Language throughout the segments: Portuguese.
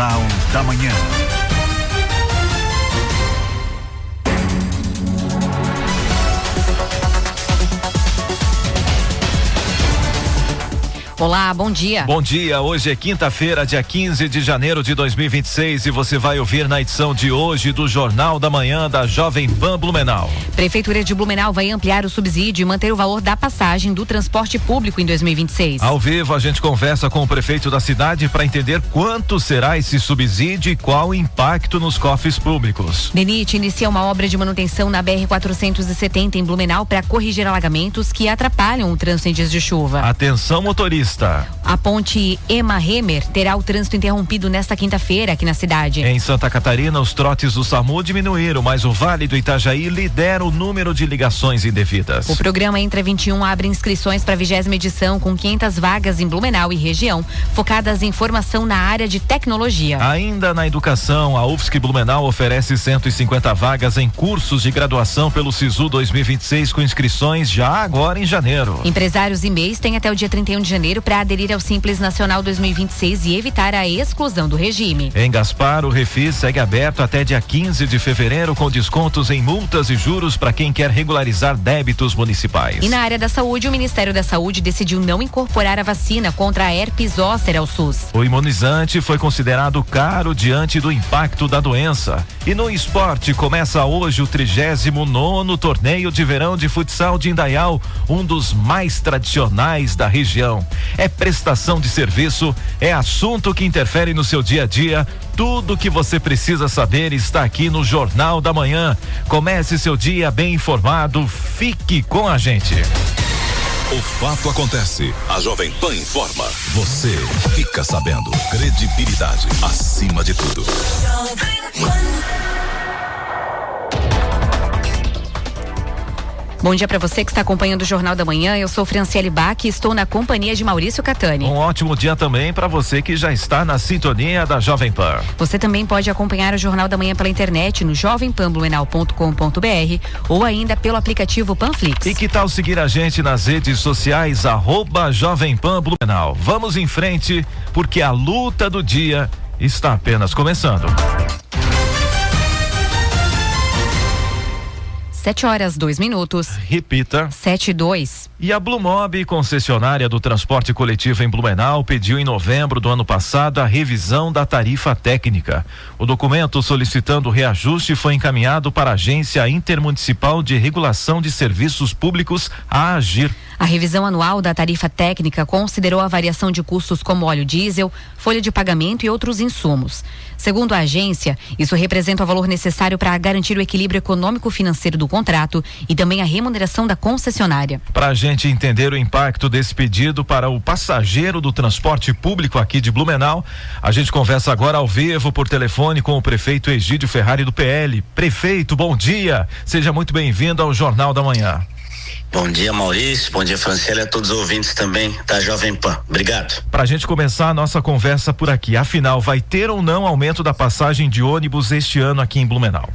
Jornal da Manhã. Olá, bom dia. Bom dia, hoje é quinta-feira, dia 15 de janeiro de 2026 e você vai ouvir na edição de hoje do Jornal da Manhã da Jovem Pan Blumenau. Prefeitura de Blumenau vai ampliar o subsídio e manter o valor da passagem do transporte público em 2026. Ao vivo, a gente conversa com o prefeito da cidade para entender quanto será esse subsídio e qual o impacto nos cofres públicos. DENIT inicia uma obra de manutenção na BR-470 em Blumenau para corrigir alagamentos que atrapalham o trânsito em dias de chuva. Atenção, motorista. A ponte Ema-Remer terá o trânsito interrompido nesta quinta-feira aqui na cidade. Em Santa Catarina, os trotes do SAMU diminuíram, mas o Vale do Itajaí lidera o número de ligações indevidas. O programa Entra 21 abre inscrições para a 20ª edição com 500 vagas em Blumenau e região, focadas em formação na área de tecnologia. Ainda na educação, a UFSC Blumenau oferece 150 vagas em cursos de graduação pelo SISU 2026 com inscrições já agora em janeiro. Empresários e MEIs têm até o dia 31 de janeiro para aderir ao Simples Nacional 2026 e evitar a exclusão do regime. Em Gaspar, o Refis segue aberto até dia 15 de fevereiro com descontos em multas e juros para quem quer regularizar débitos municipais. E na área da saúde, o Ministério da Saúde decidiu não incorporar a vacina contra a herpes zoster ao SUS. O imunizante foi considerado caro diante do impacto da doença. E no esporte, começa hoje o 39º torneio de verão de futsal de Indaial, um dos mais tradicionais da região. É prestação de serviço, é assunto que interfere no seu dia a dia. Tudo que você precisa saber está aqui no Jornal da Manhã. Comece seu dia bem informado, fique com a gente. O fato acontece, a Jovem Pan informa, você fica sabendo. Credibilidade acima de tudo. Bom dia para você que está acompanhando o Jornal da Manhã. Eu sou Franciele Bach e estou na companhia de Maurício Catani. Um ótimo dia também para você que já está na sintonia da Jovem Pan. Você também pode acompanhar o Jornal da Manhã pela internet no jovempanblumenau.com.br ou ainda pelo aplicativo Panflix. E que tal seguir a gente nas redes sociais @Jovem Pan Blumenau? Vamos em frente porque a luta do dia está apenas começando. 7h02. Repita. 7:02. E a Blumob, concessionária do transporte coletivo em Blumenau, pediu em novembro do ano passado a revisão da tarifa técnica. O documento solicitando o reajuste foi encaminhado para a Agência Intermunicipal de Regulação de Serviços Públicos, a AGIR. A revisão anual da tarifa técnica considerou a variação de custos como óleo diesel, folha de pagamento e outros insumos. Segundo a agência, isso representa o valor necessário para garantir o equilíbrio econômico-financeiro do contrato e também a remuneração da concessionária. Para a gente entender o impacto desse pedido para o passageiro do transporte público aqui de Blumenau, a gente conversa agora ao vivo por telefone com o prefeito Egídio Ferrari do PL. Prefeito, bom dia. Seja muito bem-vindo ao Jornal da Manhã. Bom dia, Maurício. Bom dia, Franciele, a todos os ouvintes também da Jovem Pan. Obrigado. Pra gente começar a nossa conversa por aqui, afinal, vai ter ou não aumento da passagem de ônibus este ano aqui em Blumenau?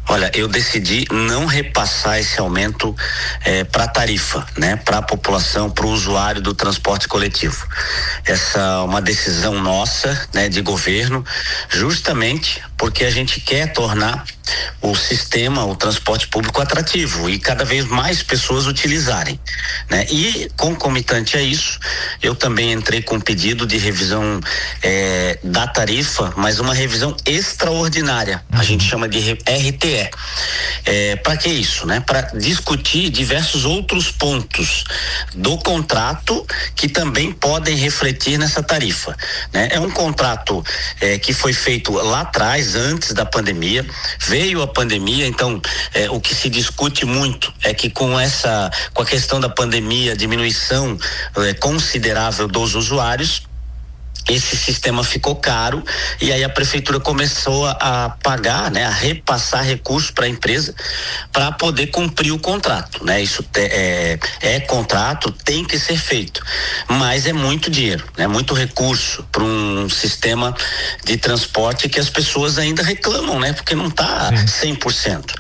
Olha, eu decidi não repassar esse aumento para a tarifa, né? Para a população, para o usuário do transporte coletivo. Essa é uma decisão nossa, né? De governo, justamente porque a gente quer tornar o sistema, o transporte público atrativo e cada vez mais pessoas utilizarem, né? E concomitante a isso, eu também entrei com um pedido de revisão da tarifa, mas uma revisão extraordinária, a gente chama de RTE. Para que isso, né? Para discutir diversos outros pontos do contrato que também podem refletir nessa tarifa, né? É um contrato que foi feito lá atrás, antes da pandemia, veio a pandemia, então o que se discute muito é que com a questão da pandemia, diminuição considerável dos usuários, esse sistema ficou caro e aí a prefeitura começou a pagar, né, a repassar recursos para a empresa para poder cumprir o contrato, né? Isso é contrato, tem que ser feito, mas é muito dinheiro, né? Muito recurso para um sistema de transporte que as pessoas ainda reclamam, né? Porque não está 100%.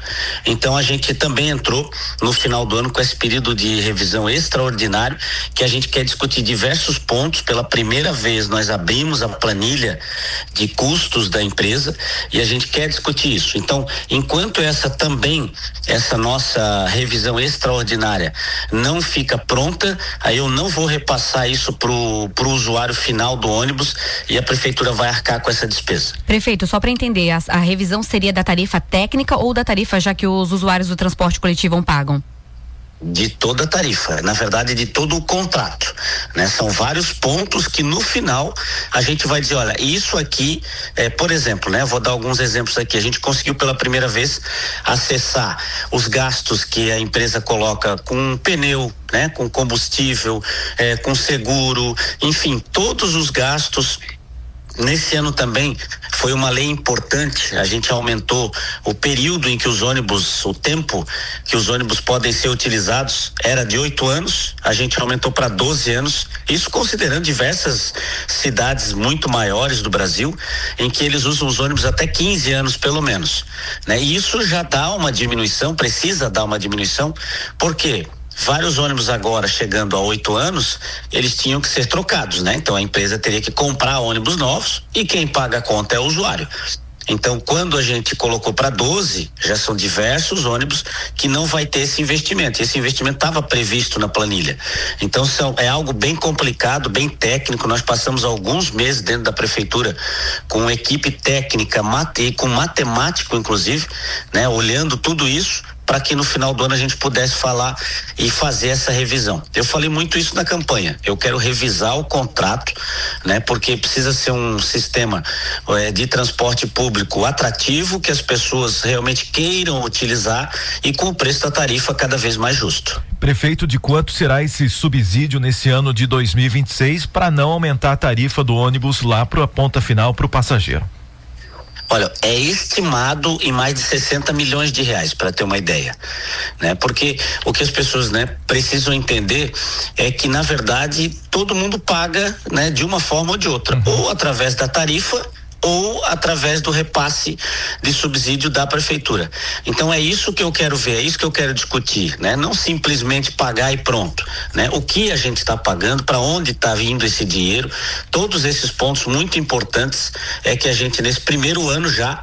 Então a gente também entrou no final do ano com esse período de revisão extraordinário que a gente quer discutir diversos pontos. Pela primeira vez nós abrimos a planilha de custos da empresa e a gente quer discutir isso. Então, enquanto essa nossa revisão extraordinária não fica pronta, aí eu não vou repassar isso pro usuário final do ônibus e a prefeitura vai arcar com essa despesa. Prefeito, só para entender, a revisão seria da tarifa técnica ou da tarifa já que os usuários do transporte coletivo pagam? De toda a tarifa, na verdade de todo o contrato, né? São vários pontos que no final a gente vai dizer, olha, isso aqui, por exemplo, né? Vou dar alguns exemplos aqui. A gente conseguiu pela primeira vez acessar os gastos que a empresa coloca com pneu, né? Com combustível, com seguro, enfim, todos os gastos. Nesse ano também foi uma lei importante, a gente aumentou o período em que o tempo que os ônibus podem ser utilizados era de 8 anos, a gente aumentou para 12 anos, isso considerando diversas cidades muito maiores do Brasil, em que eles usam os ônibus até 15 anos pelo menos, né? E isso já dá uma diminuição, precisa dar uma diminuição, por quê? Vários ônibus agora chegando a 8 anos, eles tinham que ser trocados, né? Então a empresa teria que comprar ônibus novos e quem paga a conta é o usuário. Então, quando a gente colocou para 12, já são diversos ônibus que não vai ter esse investimento. Esse investimento estava previsto na planilha. Então, é algo bem complicado, bem técnico. Nós passamos alguns meses dentro da prefeitura com equipe técnica e com matemático, inclusive, né? Olhando tudo isso, para que no final do ano a gente pudesse falar e fazer essa revisão. Eu falei muito isso na campanha. Eu quero revisar o contrato, né? Porque precisa ser um sistema de transporte público atrativo, que as pessoas realmente queiram utilizar e com o preço da tarifa cada vez mais justo. Prefeito, de quanto será esse subsídio nesse ano de 2026 para não aumentar a tarifa do ônibus lá para a ponta final para o passageiro? Olha, é estimado em mais de 60 milhões de reais, para ter uma ideia, né? Porque o que as pessoas, né, precisam entender é que, na verdade, todo mundo paga, né, de uma forma ou de outra, ou através da tarifa ou através do repasse de subsídio da prefeitura. Então é isso que eu quero ver, é isso que eu quero discutir, né? Não simplesmente pagar e pronto, né? O que a gente está pagando, para onde está vindo esse dinheiro, todos esses pontos muito importantes é que a gente nesse primeiro ano já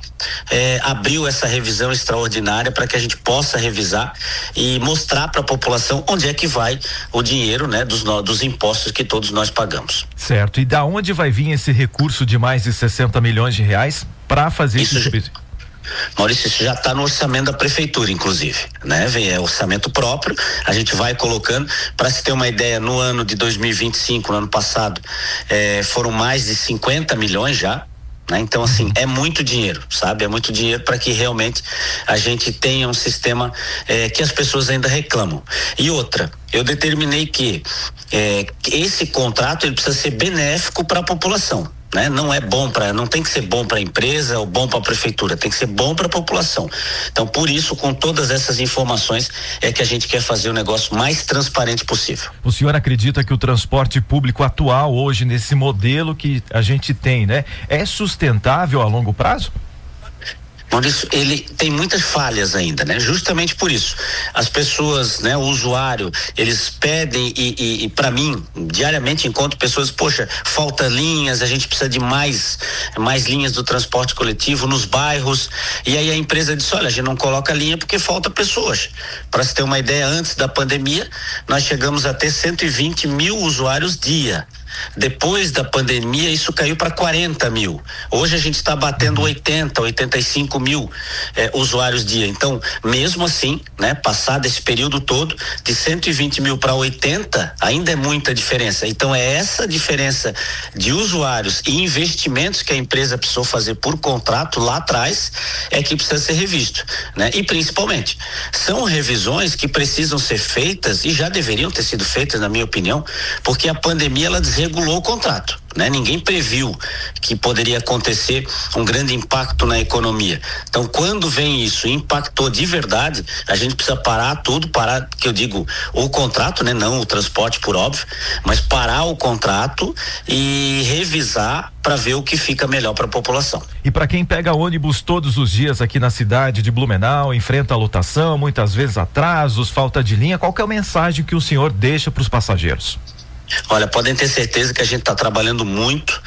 abriu essa revisão extraordinária para que a gente possa revisar e mostrar para a população onde é que vai o dinheiro, né? Dos impostos que todos nós pagamos. Certo, e da onde vai vir esse recurso de mais de 60 milhões de reais para fazer esse subsídio? Maurício, isso já está no orçamento da prefeitura, inclusive, né? É orçamento próprio, a gente vai colocando. Para se ter uma ideia, no ano de 2025, no ano passado, foram mais de 50 milhões já, né? Então, assim, é muito dinheiro, sabe? É muito dinheiro para que realmente a gente tenha um sistema que as pessoas ainda reclamam. E outra, eu determinei que esse contrato ele precisa ser benéfico para a população. Né? Não tem que ser bom para a empresa ou bom para a prefeitura, tem que ser bom para a população. Então, por isso, com todas essas informações, é que a gente quer fazer o negócio mais transparente possível. O senhor acredita que o transporte público atual, hoje, nesse modelo que a gente tem, né, é sustentável a longo prazo? Maurício, ele tem muitas falhas ainda, né? Justamente por isso. As pessoas, né? O usuário, eles pedem e para mim, diariamente encontro pessoas, poxa, falta linhas, a gente precisa de mais linhas do transporte coletivo nos bairros, e aí a empresa diz, olha, a gente não coloca linha porque falta pessoas. Para se ter uma ideia, antes da pandemia, nós chegamos a ter 120 mil usuários dia. Depois da pandemia, isso caiu para 40 mil. Hoje a gente está batendo 85 mil usuários dia. Então, mesmo assim, né, passado esse período todo, de 120 mil para 80, ainda é muita diferença. Então, é essa diferença de usuários e investimentos que a empresa precisou fazer por contrato lá atrás que precisa ser revisto, né? E principalmente, são revisões que precisam ser feitas e já deveriam ter sido feitas, na minha opinião, porque a pandemia ela desregulou o contrato, né? Ninguém previu que poderia acontecer um grande impacto na economia. Então, quando vem isso, impactou de verdade, a gente precisa parar, que eu digo, o contrato, né? Não o transporte, por óbvio, mas parar o contrato e revisar para ver o que fica melhor para a população. E para quem pega ônibus todos os dias aqui na cidade de Blumenau, enfrenta a lotação, muitas vezes atrasos, falta de linha, qual que é a mensagem que o senhor deixa para os passageiros? Olha, podem ter certeza que a gente está trabalhando muito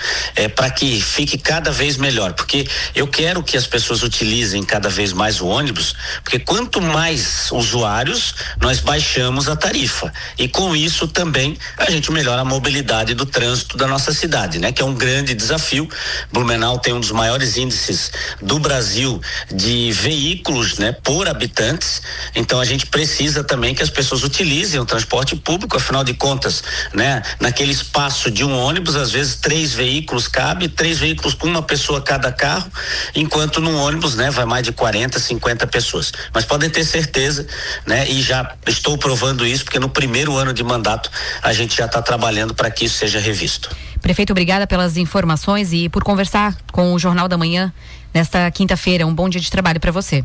para que fique cada vez melhor, porque eu quero que as pessoas utilizem cada vez mais o ônibus, porque quanto mais usuários, nós baixamos a tarifa e com isso também a gente melhora a mobilidade do trânsito da nossa cidade, né? Que é um grande desafio. Blumenau tem um dos maiores índices do Brasil de veículos, né, por habitantes, então a gente precisa também que as pessoas utilizem o transporte público, afinal de contas, né? Naquele espaço de um ônibus, às vezes 3 veículos cabe, 3 veículos com uma pessoa cada carro, enquanto num ônibus, né, vai mais de 40, 50 pessoas. Mas podem ter certeza, né, e já estou provando isso, porque no primeiro ano de mandato a gente já está trabalhando para que isso seja revisto. Prefeito, obrigada pelas informações e por conversar com o Jornal da Manhã nesta quinta-feira. Um bom dia de trabalho para você.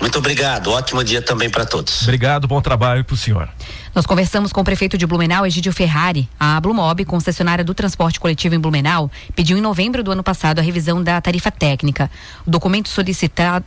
Muito obrigado, ótimo dia também para todos. Obrigado, bom trabalho para o senhor. Nós conversamos com o prefeito de Blumenau, Egídio Ferrari. A Blumob, concessionária do transporte coletivo em Blumenau, pediu em novembro do ano passado a revisão da tarifa técnica. O documento solicitava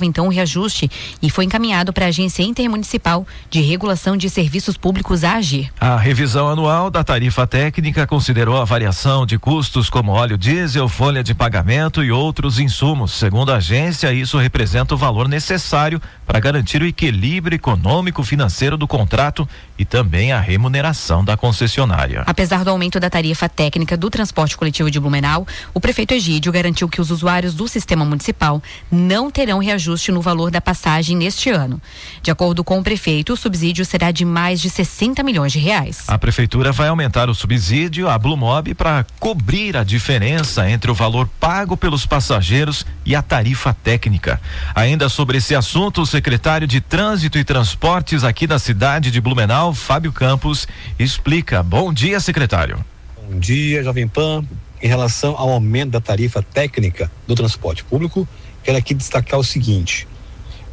então o reajuste e foi encaminhado para a Agência Intermunicipal de Regulação de Serviços Públicos, a AGIR. A revisão anual da tarifa técnica considerou a variação de custos como óleo diesel, folha de pagamento e outros insumos. Segundo a agência, isso representa o valor necessário para garantir o equilíbrio econômico financeiro do contrato e também a remuneração da concessionária. Apesar do aumento da tarifa técnica do transporte coletivo de Blumenau, o prefeito Egídio garantiu que os usuários do sistema municipal não terão reajuste no valor da passagem neste ano. De acordo com o prefeito, o subsídio será de mais de 60 milhões de reais. A prefeitura vai aumentar o subsídio à Blumob para cobrir a diferença entre o valor pago pelos passageiros e a tarifa técnica. Ainda sobre esse assunto, o secretário de Trânsito e Transportes aqui da cidade de Blumenau, Fábio Campos, explica. Bom dia, secretário. Bom dia, Jovem Pan. Em relação ao aumento da tarifa técnica do transporte público, quero aqui destacar o seguinte: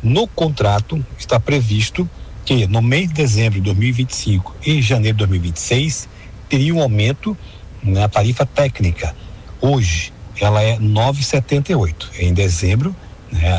no contrato está previsto que no mês de dezembro de 2025 e janeiro de 2026 teria um aumento na tarifa técnica. Hoje ela é 9,78. Em dezembro,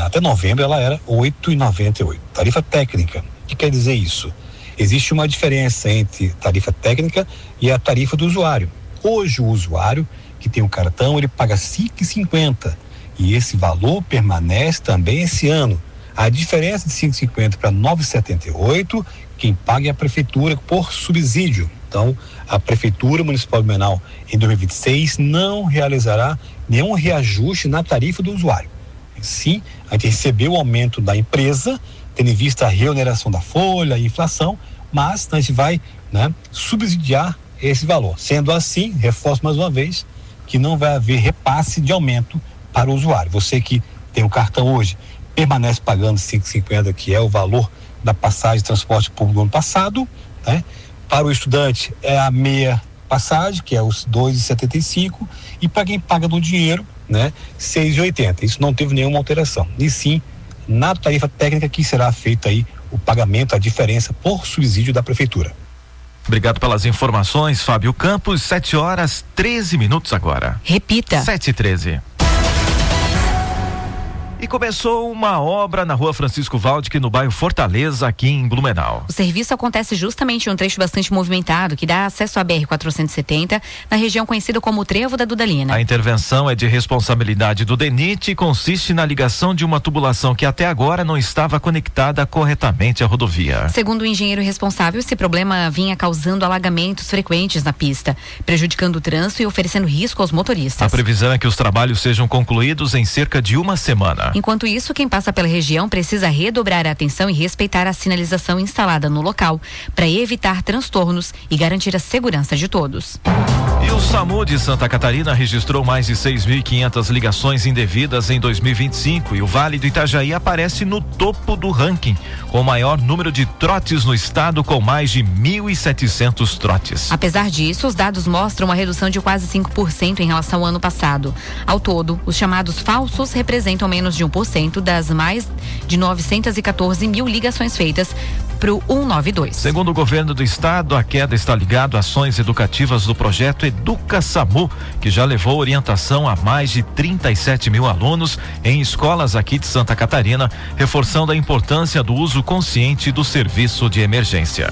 até novembro ela era 8,98. Tarifa técnica. O que quer dizer isso? Existe uma diferença entre tarifa técnica e a tarifa do usuário. Hoje o usuário que tem um cartão, ele paga 5,50 e esse valor permanece também esse ano. A diferença de 5,50 para 9,78, quem paga é a prefeitura por subsídio. Então, a Prefeitura Municipal de Blumenau, em 2026, não realizará nenhum reajuste na tarifa do usuário. Sim, a gente recebeu o aumento da empresa, tendo em vista a reoneração da folha, a inflação, mas a gente vai, subsidiar esse valor. Sendo assim, reforço mais uma vez, que não vai haver repasse de aumento para o usuário. Você que tem um cartão hoje, permanece pagando 5,50, que é o valor da passagem de transporte público do ano passado, né? Para o estudante é a meia passagem, que é os 2,75, e para quem paga no dinheiro, 6,80. Isso não teve nenhuma alteração. E sim, na tarifa técnica que será feito aí o pagamento, a diferença por subsídio da prefeitura. Obrigado pelas informações, Fábio Campos. 7h13 agora. Repita. 7h13. E começou uma obra na rua Francisco Valdic, no bairro Fortaleza, aqui em Blumenau. O serviço acontece justamente em um trecho bastante movimentado, que dá acesso à BR-470, na região conhecida como Trevo da Dudalina. A intervenção é de responsabilidade do DENIT e consiste na ligação de uma tubulação que até agora não estava conectada corretamente à rodovia. Segundo o engenheiro responsável, esse problema vinha causando alagamentos frequentes na pista, prejudicando o trânsito e oferecendo risco aos motoristas. A previsão é que os trabalhos sejam concluídos em cerca de uma semana. Enquanto isso, quem passa pela região precisa redobrar a atenção e respeitar a sinalização instalada no local para evitar transtornos e garantir a segurança de todos. E o SAMU de Santa Catarina registrou mais de 6.500 ligações indevidas em 2025 e o Vale do Itajaí aparece no topo do ranking, com o maior número de trotes no estado, com mais de 1.700 trotes. Apesar disso, os dados mostram uma redução de quase 5% em relação ao ano passado. Ao todo, os chamados falsos representam menos de 1% das mais de 914 mil ligações feitas para o 192. Segundo o governo do estado, a queda está ligada a ações educativas do projeto Educa SAMU, que já levou orientação a mais de 37 mil alunos em escolas aqui de Santa Catarina, reforçando a importância do uso consciente do serviço de emergência.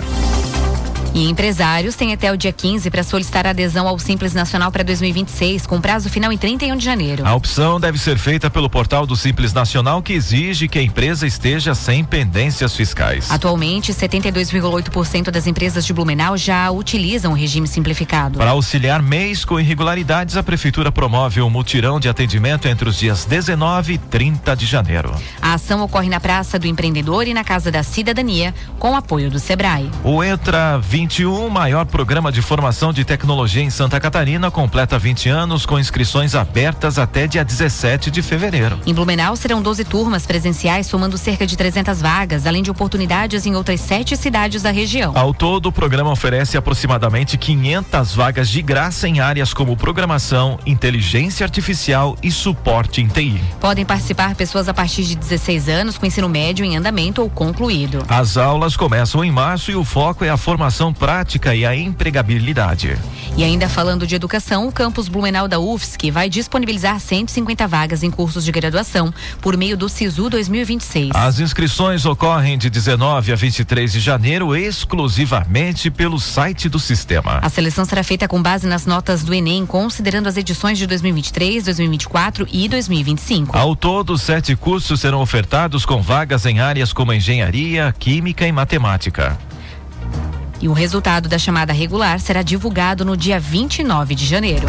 E empresários têm até o dia 15 para solicitar adesão ao Simples Nacional para 2026, com prazo final em 31 de janeiro. A opção deve ser feita pelo portal do Simples Nacional, que exige que a empresa esteja sem pendências fiscais. Atualmente, 72,8% das empresas de Blumenau já utilizam o regime simplificado. Para auxiliar MEIs com irregularidades, a Prefeitura promove um mutirão de atendimento entre os dias 19 e 30 de janeiro. A ação ocorre na Praça do Empreendedor e na Casa da Cidadania, com apoio do Sebrae. O Entra 21, maior programa de formação de tecnologia em Santa Catarina, completa 20 anos com inscrições abertas até dia 17 de fevereiro. Em Blumenau serão 12 turmas presenciais, somando cerca de 300 vagas, além de oportunidades em outras 7 cidades da região. Ao todo, o programa oferece aproximadamente 500 vagas de graça em áreas como programação, inteligência artificial e suporte em TI. Podem participar pessoas a partir de 16 anos com ensino médio em andamento ou concluído. As aulas começam em março e o foco é a formação prática e a empregabilidade. E ainda falando de educação, o campus Blumenau da UFSC vai disponibilizar 150 vagas em cursos de graduação por meio do SISU 2026. As inscrições ocorrem de 19 a 23 de janeiro, exclusivamente pelo site do sistema. A seleção será feita com base nas notas do Enem, considerando as edições de 2023, 2024 e 2025. Ao todo, 7 cursos serão ofertados com vagas em áreas como engenharia, química e matemática. E o resultado da chamada regular será divulgado no dia 29 de janeiro.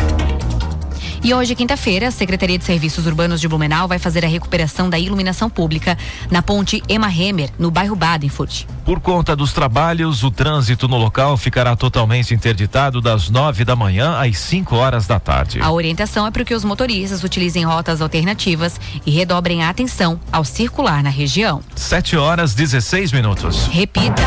E hoje, quinta-feira, a Secretaria de Serviços Urbanos de Blumenau vai fazer a recuperação da iluminação pública na ponte Emma Hemer, no bairro Badenfurt. Por conta dos trabalhos, o trânsito no local ficará totalmente interditado das 9 da manhã às 5 horas da tarde. A orientação é para que os motoristas utilizem rotas alternativas e redobrem a atenção ao circular na região. 7h16. Repita.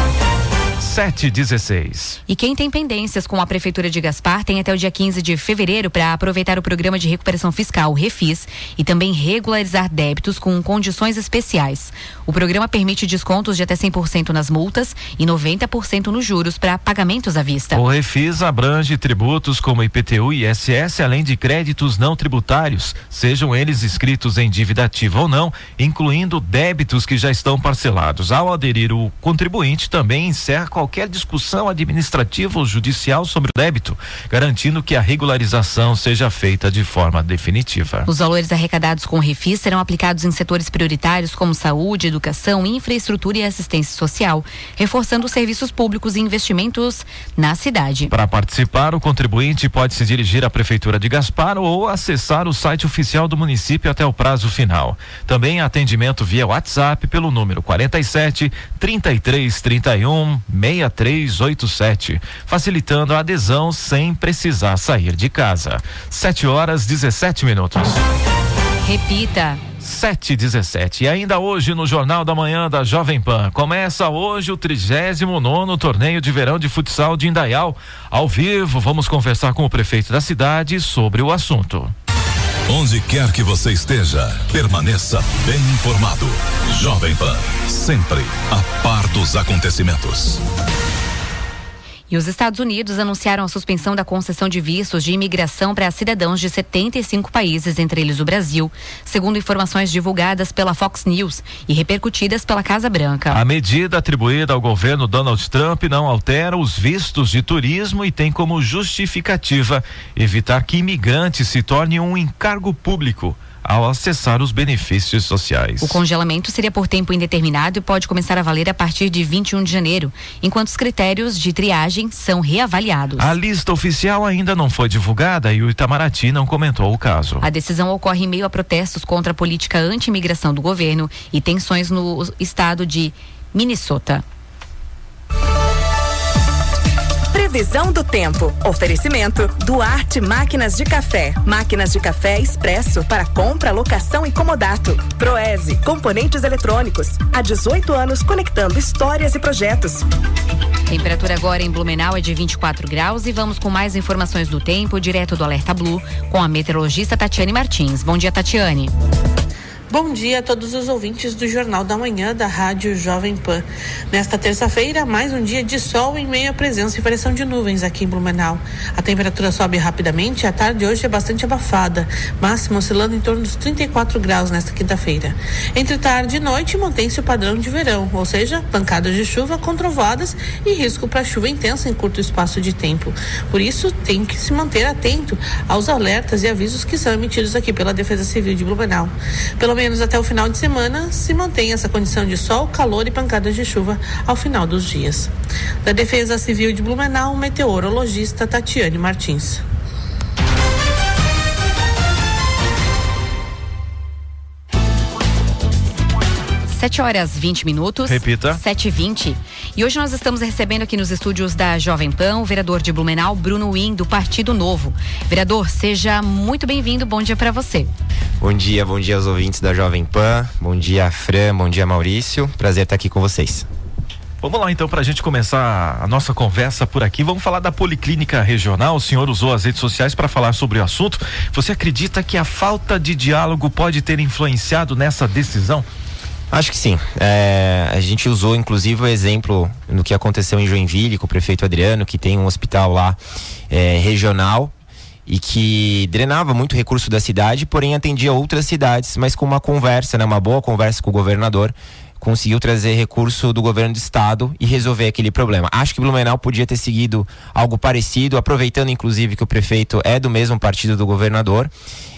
7h16. E quem tem pendências com a Prefeitura de Gaspar tem até o dia 15 de fevereiro para aproveitar o programa de recuperação fiscal, o Refis, e também regularizar débitos com condições especiais. O programa permite descontos de até 100% nas multas e 90% nos juros para pagamentos à vista. O Refis abrange tributos como IPTU e ISS, além de créditos não tributários, sejam eles inscritos em dívida ativa ou não, incluindo débitos que já estão parcelados. Ao aderir, o contribuinte também encerra qualquer discussão administrativa ou judicial sobre o débito, garantindo que a regularização seja feita de forma definitiva. Os valores arrecadados com o Refis serão aplicados em setores prioritários como saúde, educação, infraestrutura e assistência social, reforçando os serviços públicos e investimentos na cidade. Para participar, o contribuinte pode se dirigir à Prefeitura de Gaspar ou acessar o site oficial do município até o prazo final. Também há atendimento via WhatsApp pelo número 47 33 31 6387, facilitando a adesão sem precisar sair de casa. 7h17. Repita. 7h17. E ainda hoje no Jornal da Manhã da Jovem Pan, começa hoje o 39º torneio de verão de futsal de Indaial. Ao vivo, vamos conversar com o prefeito da cidade sobre o assunto. Onde quer que você esteja, permaneça bem informado. Jovem Pan, sempre a par dos acontecimentos. E os Estados Unidos anunciaram a suspensão da concessão de vistos de imigração para cidadãos de 75 países, entre eles o Brasil, segundo informações divulgadas pela Fox News e repercutidas pela Casa Branca. A medida atribuída ao governo Donald Trump não altera os vistos de turismo e tem como justificativa evitar que imigrantes se tornem um encargo público ao acessar os benefícios sociais. O congelamento seria por tempo indeterminado e pode começar a valer a partir de 21 de janeiro, enquanto os critérios de triagem são reavaliados. A lista oficial ainda não foi divulgada e o Itamaraty não comentou o caso. A decisão ocorre em meio a protestos contra a política anti-imigração do governo e tensões no estado de Minnesota. Previsão do tempo. Oferecimento Duarte Máquinas de Café. Máquinas de café expresso para compra, locação e comodato. Proese, componentes eletrônicos. Há 18 anos conectando histórias e projetos. Temperatura agora em Blumenau é de 24 graus e vamos com mais informações do tempo, direto do Alerta Blue, com a meteorologista Tatiane Martins. Bom dia, Tatiane. Bom dia a todos os ouvintes do Jornal da Manhã da Rádio Jovem Pan. Nesta terça-feira, mais um dia de sol em meio à presença e variação de nuvens aqui em Blumenau. A temperatura sobe rapidamente e a tarde hoje é bastante abafada, máxima oscilando em torno dos 34 graus nesta quinta-feira. Entre tarde e noite mantém-se o padrão de verão, ou seja, pancadas de chuva com trovoadas e risco para chuva intensa em curto espaço de tempo. Por isso, tem que se manter atento aos alertas e avisos que são emitidos aqui pela Defesa Civil de Blumenau. Pelo menos até o final de semana se mantém essa condição de sol, calor e pancadas de chuva ao final dos dias. Da Defesa Civil de Blumenau, meteorologista Tatiane Martins. Sete horas 20 minutos. Repita. 7h20. E hoje nós estamos recebendo aqui nos estúdios da Jovem Pan o vereador de Blumenau, Bruno Win, do Partido Novo. Vereador, seja muito bem-vindo. Bom dia para você. Bom dia aos ouvintes da Jovem Pan. Bom dia, Fran. Bom dia, Maurício. Prazer estar aqui com vocês. Vamos lá então, para a gente começar a nossa conversa por aqui, vamos falar da Policlínica Regional. O senhor usou as redes sociais para falar sobre o assunto. Você acredita que a falta de diálogo pode ter influenciado nessa decisão? Acho que sim. A gente usou inclusive o exemplo no que aconteceu em Joinville com o prefeito Adriano, que tem um hospital lá regional e que drenava muito recurso da cidade, porém atendia outras cidades, mas com uma conversa, né, uma boa conversa com o governador, conseguiu trazer recurso do governo do estado e resolver aquele problema. Acho que Blumenau podia ter seguido algo parecido, aproveitando inclusive que o prefeito é do mesmo partido do governador,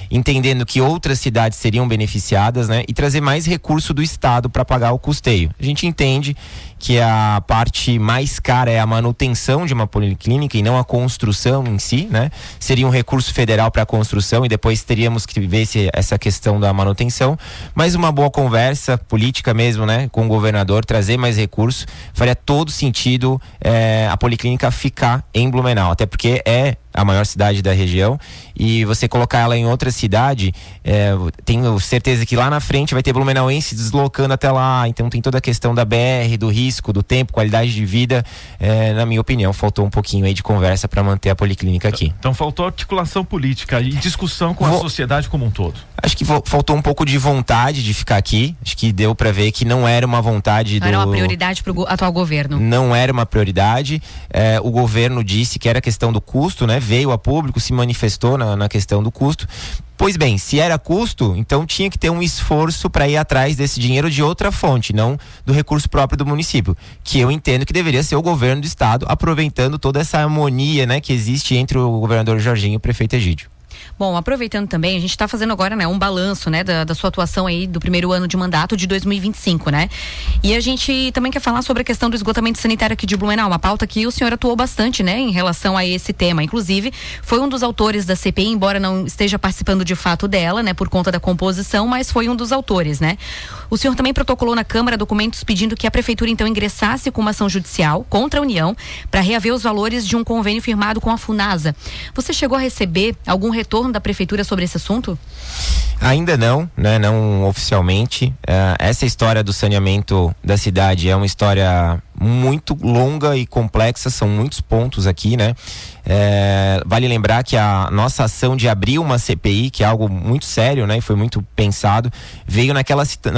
entendendo que outras cidades seriam beneficiadas, né, e trazer mais recurso do estado para pagar o custeio. A gente entende que a parte mais cara é a manutenção de uma policlínica e não a construção em si, né? Seria um recurso federal para a construção e depois teríamos que ver essa questão da manutenção, mas uma boa conversa política mesmo, né, com o governador, trazer mais recursos, faria todo sentido a policlínica ficar em Blumenau, até porque é a maior cidade da região, e você colocar ela em outra cidade, tenho certeza que lá na frente vai ter blumenauense deslocando até lá, então tem toda a questão da BR, do risco, do tempo, qualidade de vida. Na minha opinião, faltou um pouquinho aí de conversa para manter a policlínica aqui. Então faltou articulação política e discussão com a sociedade como um todo. Acho que faltou um pouco de vontade de ficar aqui, acho que deu para ver que não era uma vontade não era uma prioridade para o atual governo. Não era uma prioridade, o governo disse que era questão do custo, né? Veio a público, se manifestou na questão do custo. Pois bem, se era custo, então tinha que ter um esforço para ir atrás desse dinheiro de outra fonte, não do recurso próprio do município, que eu entendo que deveria ser o governo do estado, aproveitando toda essa harmonia, né, que existe entre o governador Jorginho e o prefeito Egídio. Bom, aproveitando também, a gente está fazendo agora, né, um balanço, né, da sua atuação aí do primeiro ano de mandato de 2025, né? E a gente também quer falar sobre a questão do esgotamento sanitário aqui de Blumenau, uma pauta que o senhor atuou bastante, né, em relação a esse tema. Inclusive, foi um dos autores da CPI, embora não esteja participando de fato dela, né, por conta da composição, mas foi um dos autores, né? O senhor também protocolou na Câmara documentos pedindo que a Prefeitura, então, ingressasse com uma ação judicial contra a União para reaver os valores de um convênio firmado com a Funasa. Você chegou a receber algum retorno da Prefeitura sobre esse assunto? Ainda não, né? Não oficialmente. Essa história do saneamento da cidade é uma história muito longa e complexa, são muitos pontos aqui, né? Vale lembrar que a nossa ação de abrir uma CPI, que é algo muito sério, né? E foi muito pensado, veio na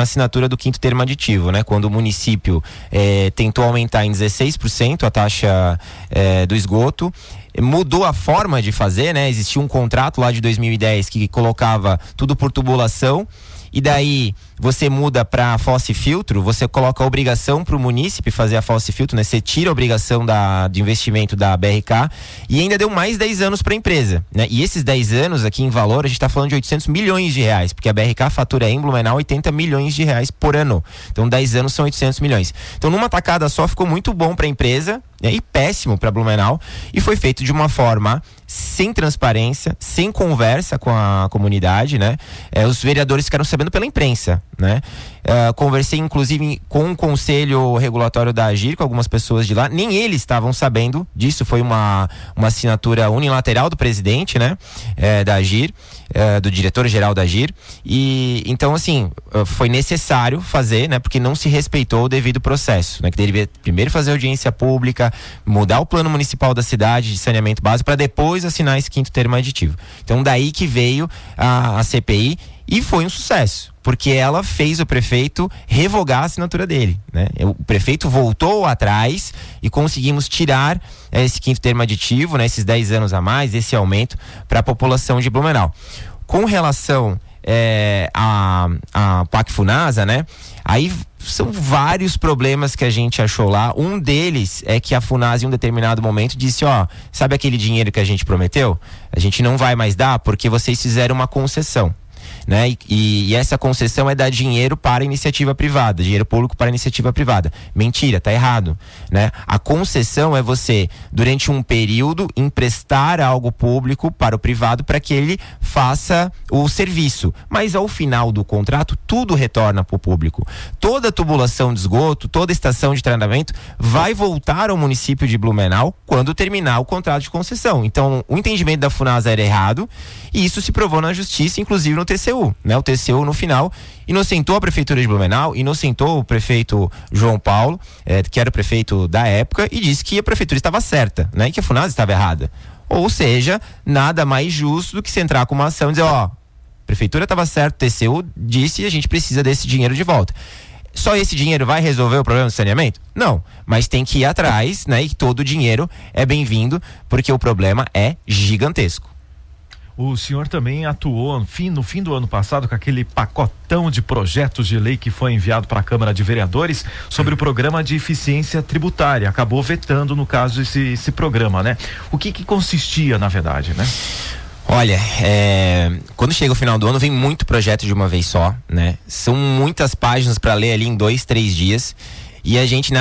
assinatura do 5º termo aditivo, né? Quando o município tentou aumentar em 16% a taxa do esgoto, mudou a forma de fazer, né? Existia um contrato lá de 2010 que colocava tudo por tubulação, e daí você muda para fossa e filtro, você coloca a obrigação para o munícipe fazer a fossa e filtro, né? Você tira a obrigação de investimento da BRK e ainda deu mais 10 anos para a empresa, né? E esses 10 anos aqui em valor, a gente está falando de 800 milhões de reais, porque a BRK fatura em Blumenau 80 milhões de reais por ano. Então 10 anos são 800 milhões. Então numa tacada só ficou muito bom para a empresa, né? E péssimo para Blumenau, e foi feito de uma forma sem transparência, sem conversa com a comunidade, né? Os vereadores ficaram sabendo pela imprensa, né? Conversei inclusive com o Conselho Regulatório da Agir, com algumas pessoas de lá, nem eles estavam sabendo disso, foi uma assinatura unilateral do presidente, né? Da Agir, do diretor-geral da Agir, e então assim, foi necessário fazer, né? Porque não se respeitou o devido processo, né? Que deveria primeiro fazer audiência pública, mudar o plano municipal da cidade de saneamento básico para depois assinar esse 5º termo aditivo. Então daí que veio a CPI, E foi um sucesso, porque ela fez o prefeito revogar a assinatura dele, né? O prefeito voltou atrás e conseguimos tirar esse 5º termo aditivo, né? Esses 10 anos a mais, esse aumento para a população de Blumenau. Com relação a PAC Funasa, né? Aí são vários problemas que a gente achou lá. Um deles é que a Funasa, em um determinado momento, disse: sabe aquele dinheiro que a gente prometeu? A gente não vai mais dar porque vocês fizeram uma concessão, né? E essa concessão é dar dinheiro para a iniciativa privada, dinheiro público para a iniciativa privada. Mentira, tá errado, né? A concessão é você, durante um período, emprestar algo público para o privado para que ele faça o serviço, mas ao final do contrato tudo retorna para o público. Toda tubulação de esgoto, toda estação de tratamento vai voltar ao município de Blumenau quando terminar o contrato de concessão. Então o entendimento da Funasa era errado e isso se provou na justiça, inclusive no TCU, né? O TCU no final inocentou a prefeitura de Blumenau, inocentou o prefeito João Paulo, que era o prefeito da época, e disse que a prefeitura estava certa, né? E que a Funasa estava errada. Ou seja, nada mais justo do que se entrar com uma ação e dizer: a prefeitura estava certa, o TCU disse e a gente precisa desse dinheiro de volta. Só esse dinheiro vai resolver o problema do saneamento? Não, mas tem que ir atrás, né? E todo o dinheiro é bem-vindo, porque o problema é gigantesco. O senhor também atuou no fim do ano passado com aquele pacotão de projetos de lei que foi enviado para a Câmara de Vereadores sobre o programa de eficiência tributária. Acabou vetando, no caso, esse programa, né? O que consistia, na verdade, né? Olha, quando chega o final do ano, vem muito projeto de uma vez só, né? São muitas páginas para ler ali em 2, 3 dias. E a gente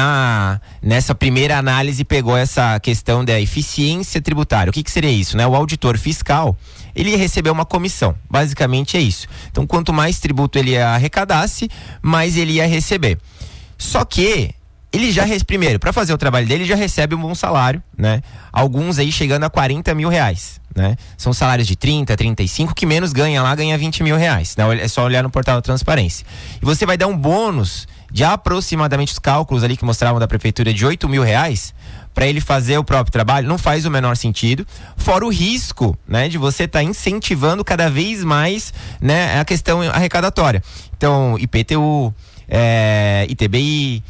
nessa primeira análise pegou essa questão da eficiência tributária. O que seria isso, né? O auditor fiscal, ele ia receber uma comissão, basicamente é isso. Então quanto mais tributo ele arrecadasse, mais ele ia receber. Só que ele primeiro, para fazer o trabalho dele, já recebe um bom salário, né? Alguns aí chegando a 40 mil reais, né? São salários de 30, 35, que menos ganha lá, ganha 20 mil reais, né? É só olhar no portal da transparência. E você vai dar um bônus de aproximadamente, os cálculos ali que mostravam da prefeitura, de 8 mil reais para ele fazer o próprio trabalho. Não faz o menor sentido, fora o risco, né, de você estar incentivando cada vez mais, né, a questão arrecadatória. Então, IPTU, ITBI,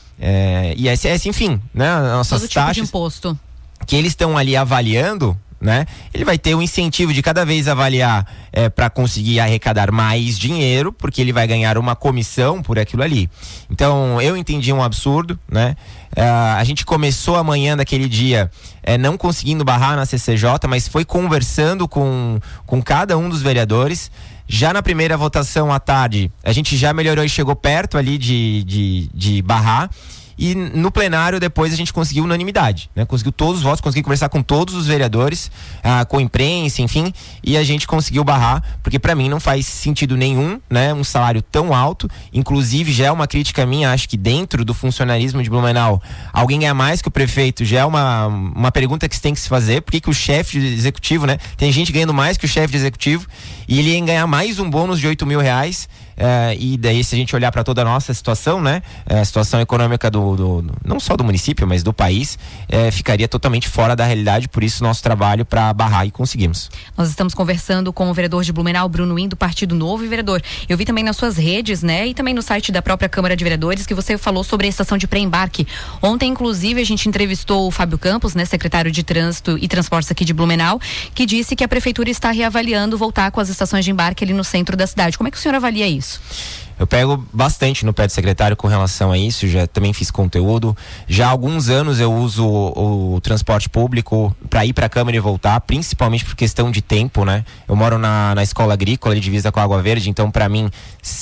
ISS, enfim, né, nossas todo tipo taxas de imposto que eles estão ali avaliando, né? Ele vai ter um incentivo de cada vez avaliar para conseguir arrecadar mais dinheiro, porque ele vai ganhar uma comissão por aquilo ali. Então eu entendi um absurdo, né? A gente começou amanhã daquele dia não conseguindo barrar na CCJ, mas foi conversando com cada um dos vereadores. Já na primeira votação à tarde, a gente já melhorou e chegou perto ali de barrar. E no plenário depois a gente conseguiu unanimidade, né? Conseguiu todos os votos, conseguiu conversar com todos os vereadores, com a imprensa, enfim, e a gente conseguiu barrar, porque para mim não faz sentido nenhum, né? Um salário tão alto, inclusive já é uma crítica minha, acho que dentro do funcionalismo de Blumenau, alguém ganha mais que o prefeito, já é uma pergunta que se tem que se fazer. Por que o chefe de executivo, né? Tem gente ganhando mais que o chefe de executivo e ele ia ganhar mais um bônus de 8 mil reais. E daí, se a gente olhar para toda a nossa situação, né, a situação econômica não só do município, mas do país, ficaria totalmente fora da realidade. Por isso nosso trabalho para barrar, e conseguimos. Nós estamos conversando com o vereador de Blumenau, Bruno Win, do Partido Novo. E vereador, eu vi também nas suas redes, né, e também no site da própria Câmara de Vereadores, que você falou sobre a estação de pré-embarque. Ontem, inclusive, a gente entrevistou o Fábio Campos, né, secretário de Trânsito e Transportes aqui de Blumenau, que disse que a prefeitura está reavaliando voltar com as estações de embarque ali no centro da cidade. Como é que o senhor avalia isso? Eu pego bastante no pé do secretário com relação a isso, já também fiz conteúdo. Já há alguns anos eu uso o transporte público para ir para a Câmara e voltar, principalmente por questão de tempo, né? Eu moro na escola agrícola, de divisa com a Água Verde, então para mim,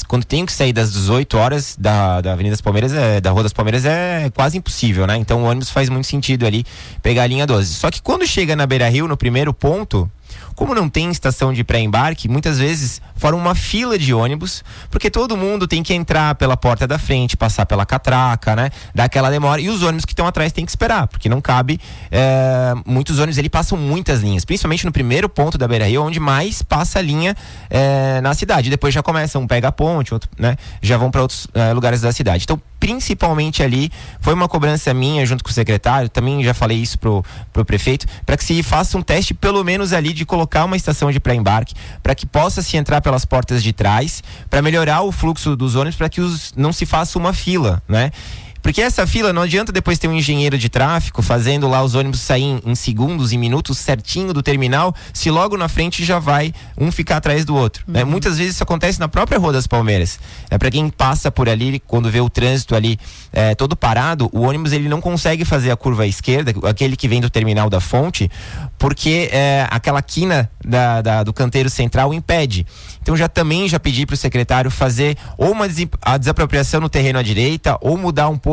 quando tenho que sair das 18 horas da Avenida das Palmeiras, da Rua das Palmeiras, é quase impossível, né? Então o ônibus faz muito sentido ali pegar a linha 12. Só que quando chega na Beira Rio, no primeiro ponto, como não tem estação de pré-embarque, muitas vezes forma uma fila de ônibus, porque todo mundo tem que entrar pela porta da frente, passar pela catraca, né? Dá aquela demora, e os ônibus que estão atrás tem que esperar, porque não cabe, muitos ônibus, ele passam muitas linhas, principalmente no primeiro ponto da Beira Rio, onde mais passa a linha na cidade. Depois já começa, um pega a ponte, outro, né? Já vão para outros lugares da cidade. Então, principalmente ali, foi uma cobrança minha junto com o secretário, também já falei isso pro prefeito, para que se faça um teste pelo menos ali de colocar colocar uma estação de pré-embarque para que possa se entrar pelas portas de trás, para melhorar o fluxo dos ônibus, para que não se faça uma fila, né? Porque essa fila não adianta depois ter um engenheiro de tráfego fazendo lá os ônibus saírem em segundos, em minutos certinho do terminal, se logo na frente já vai um ficar atrás do outro, né? Muitas vezes isso acontece na própria Rua das Palmeiras. Para quem passa por ali, quando vê o trânsito ali todo parado, o ônibus ele não consegue fazer a curva à esquerda, aquele que vem do terminal da Fonte, porque aquela quina do canteiro central impede. Então já pedi para o secretário fazer ou a desapropriação no terreno à direita, ou mudar um pouco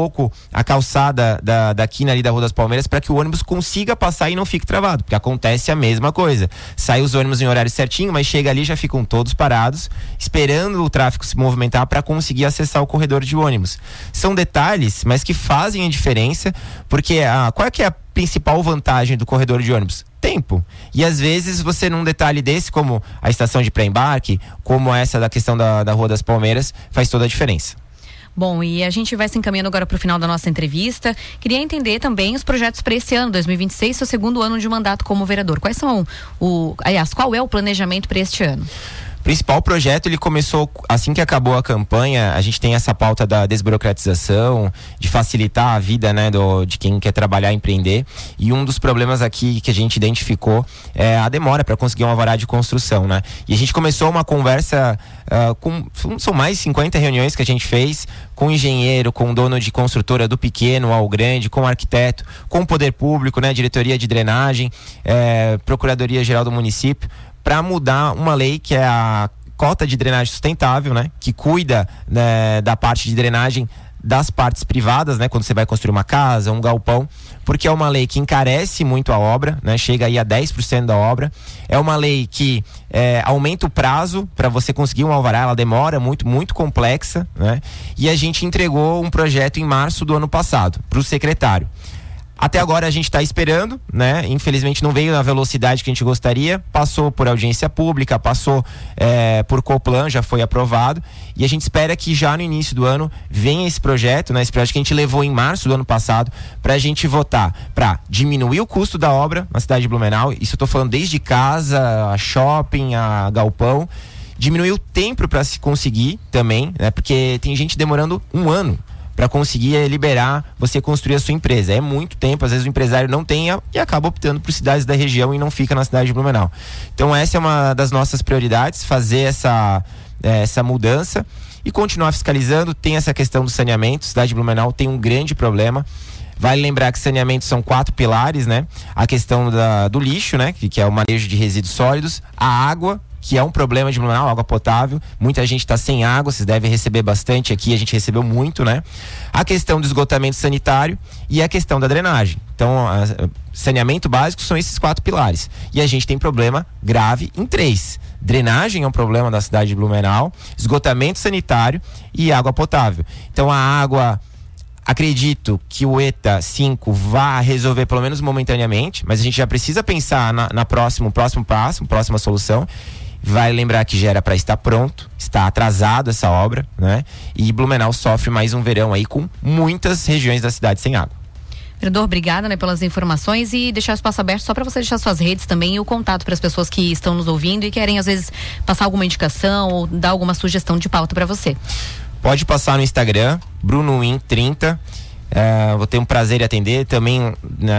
a calçada da quina ali da Rua das Palmeiras, para que o ônibus consiga passar e não fique travado, porque acontece a mesma coisa. Sai os ônibus em horário certinho, mas chega ali já ficam todos parados, esperando o tráfego se movimentar para conseguir acessar o corredor de ônibus. São detalhes, mas que fazem a diferença, porque qual é que é a principal vantagem do corredor de ônibus? Tempo. E às vezes você, num detalhe desse, como a estação de pré-embarque, como essa da questão da Rua das Palmeiras, faz toda a diferença. Bom, e a gente vai se encaminhando agora para o final da nossa entrevista. Queria entender também os projetos para esse ano, 2026, seu segundo ano de mandato como vereador. Quais são qual é o planejamento para este ano? O principal projeto, ele começou assim que acabou a campanha. A gente tem essa pauta da desburocratização, de facilitar a vida, né, de quem quer trabalhar e empreender. E um dos problemas aqui que a gente identificou é a demora para conseguir um alvará de construção, né? E a gente começou uma conversa são mais de 50 reuniões que a gente fez com engenheiro, com dono de construtora do pequeno ao grande, com arquiteto, com o poder público, né, diretoria de drenagem, Procuradoria Geral do município, para mudar uma lei que é a cota de drenagem sustentável, né? Que cuida, né, da parte de drenagem das partes privadas, né? Quando você vai construir uma casa, um galpão, porque é uma lei que encarece muito a obra, né? Chega aí a 10% da obra. É uma lei que aumenta o prazo para você conseguir um alvará, ela demora muito, muito complexa, né? E a gente entregou um projeto em março do ano passado para o secretário. Até agora a gente está esperando, né? Infelizmente não veio na velocidade que a gente gostaria. Passou por audiência pública, passou por Coplan, já foi aprovado. E a gente espera que já no início do ano venha esse projeto, né? Esse projeto que a gente levou em março do ano passado, para a gente votar para diminuir o custo da obra na cidade de Blumenau. Isso eu estou falando desde casa, a shopping, a galpão. Diminuir o tempo para se conseguir também, né? Porque tem gente demorando um ano para conseguir liberar você construir a sua empresa. É muito tempo, às vezes o empresário não tem e acaba optando por cidades da região e não fica na cidade de Blumenau. Então essa é uma das nossas prioridades, fazer essa mudança e continuar fiscalizando. Tem essa questão do saneamento, a cidade de Blumenau tem um grande problema. Vale lembrar que saneamento são 4 pilares, né? A questão do lixo, né? Que é o manejo de resíduos sólidos, a água, que é um problema de Blumenau, água potável. Muita gente está sem água, vocês devem receber bastante aqui, a gente recebeu muito, né? A questão do esgotamento sanitário e a questão da drenagem. Então, saneamento básico são esses 4 pilares. E a gente tem problema grave em 3. Drenagem é um problema da cidade de Blumenau, esgotamento sanitário e água potável. Então, a água, acredito que o ETA 5 vá resolver pelo menos momentaneamente, mas a gente já precisa pensar na próxima solução. Vai lembrar que já era para estar pronto, está atrasado essa obra, né? E Blumenau sofre mais um verão aí com muitas regiões da cidade sem água. Vereador, obrigada, né, pelas informações, e deixar o espaço aberto só para você deixar suas redes também e o contato para as pessoas que estão nos ouvindo e querem às vezes passar alguma indicação ou dar alguma sugestão de pauta para você. Pode passar no Instagram, BrunoWin30. Vou ter um prazer em atender também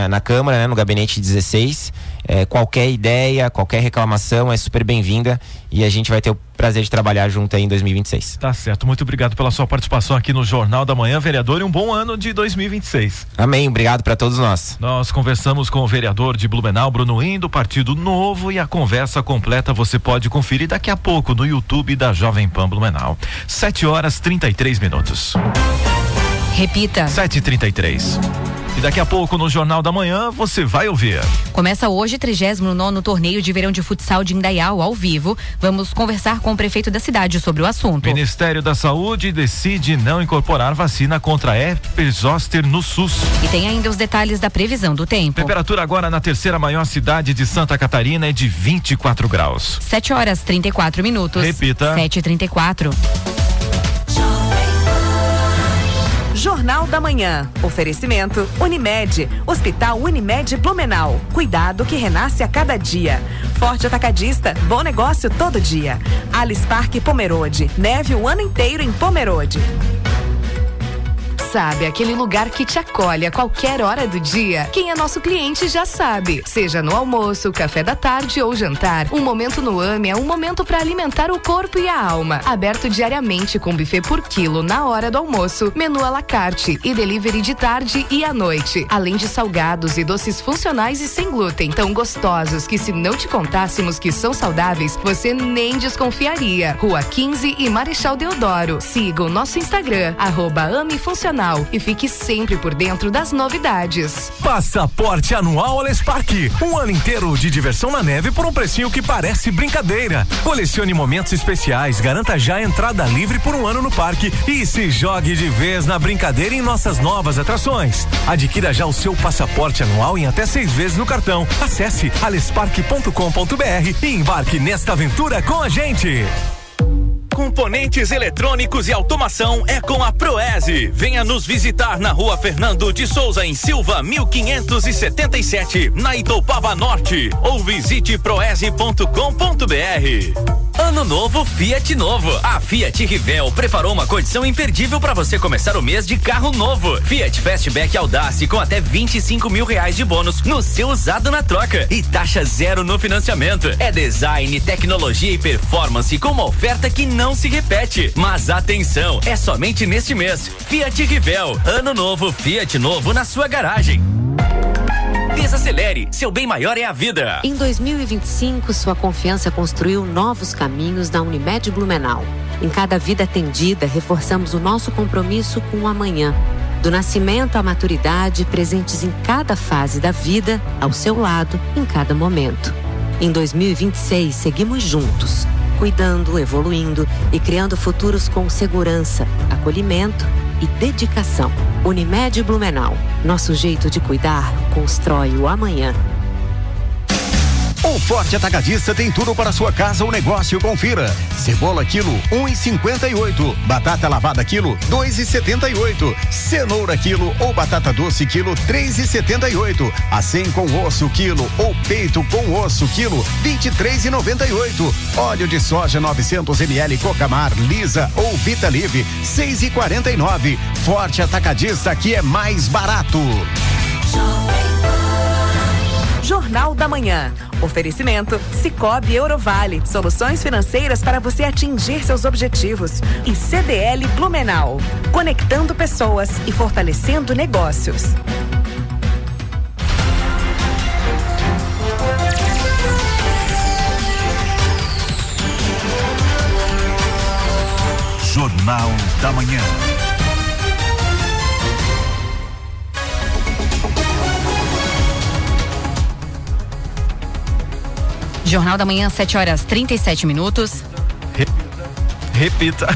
na Câmara, né, no gabinete 16. Qualquer ideia, qualquer reclamação é super bem-vinda e a gente vai ter o prazer de trabalhar junto aí em 2026. Tá certo, muito obrigado pela sua participação aqui no Jornal da Manhã, vereador, e um bom ano de 2026. Amém, obrigado para todos nós. Nós conversamos com o vereador de Blumenau, Bruno Win, do Partido Novo, e a conversa completa você pode conferir daqui a pouco no YouTube da Jovem Pan Blumenau. 7h33. Repita. 7h33. E daqui a pouco no Jornal da Manhã você vai ouvir. Começa hoje o 39º torneio de verão de futsal de Indaial ao vivo. Vamos conversar com o prefeito da cidade sobre o assunto. Ministério da Saúde decide não incorporar vacina contra herpes zoster no SUS. E tem ainda os detalhes da previsão do tempo. Temperatura agora na terceira maior cidade de Santa Catarina é de 24 graus. 7h34. Repita. 7h34. Jornal da Manhã. Oferecimento Unimed. Hospital Unimed Blumenau. Cuidado que renasce a cada dia. Forte Atacadista. Bom negócio todo dia. Alice Parque Pomerode. Neve o ano inteiro em Pomerode. Sabe, aquele lugar que te acolhe a qualquer hora do dia? Quem é nosso cliente já sabe. Seja no almoço, café da tarde ou jantar, um momento no AME é um momento para alimentar o corpo e a alma. Aberto diariamente com buffet por quilo na hora do almoço, menu à la carte e delivery de tarde e à noite. Além de salgados e doces funcionais e sem glúten, tão gostosos que se não te contássemos que são saudáveis, você nem desconfiaria. Rua 15 e Marechal Deodoro. Siga o nosso Instagram, @amefuncional. E fique sempre por dentro das novidades. Passaporte anual Alespark. Um ano inteiro de diversão na neve por um precinho que parece brincadeira. Colecione momentos especiais, garanta já a entrada livre por um ano no parque e se jogue de vez na brincadeira em nossas novas atrações. Adquira já o seu passaporte anual em até 6 vezes no cartão. Acesse alespark.com.br e embarque nesta aventura com a gente. Componentes eletrônicos e automação é com a Proese. Venha nos visitar na Rua Fernando de Souza, em Silva, 1577, na Itoupava Norte, ou visite proese.com.br. Ano novo, Fiat novo. A Fiat Rivel preparou uma condição imperdível para você começar o mês de carro novo. Fiat Fastback Audace com até R$25 mil de bônus no seu usado na troca e taxa zero no financiamento. É design, tecnologia e performance com uma oferta que não se repete. Mas atenção, é somente neste mês. Fiat Rivel, ano novo, Fiat novo na sua garagem. Desacelere, seu bem maior é a vida. Em 2025, sua confiança construiu novos caminhos na Unimed Blumenau. Em cada vida atendida, reforçamos o nosso compromisso com o amanhã. Do nascimento à maturidade, presentes em cada fase da vida, ao seu lado, em cada momento. Em 2026, seguimos juntos, cuidando, evoluindo e criando futuros com segurança, acolhimento e dedicação. Unimed Blumenau. Nosso jeito de cuidar constrói o amanhã. O Forte Atacadista tem tudo para sua casa ou negócio, confira. Cebola quilo, R$1,58. Batata lavada quilo, R$2,78. Cenoura quilo ou batata doce quilo, R$3,78. Acém com osso quilo ou peito com osso quilo, R$23,98. Óleo de soja 900 ml Cocamar, Lisa ou Vitalive, R$6,49. Forte Atacadista, que é mais barato. Jornal da Manhã. Oferecimento Sicoob Eurovale. Soluções financeiras para você atingir seus objetivos. E CDL Blumenau. Conectando pessoas e fortalecendo negócios. Jornal da Manhã. Jornal da Manhã, 7h37. Repita.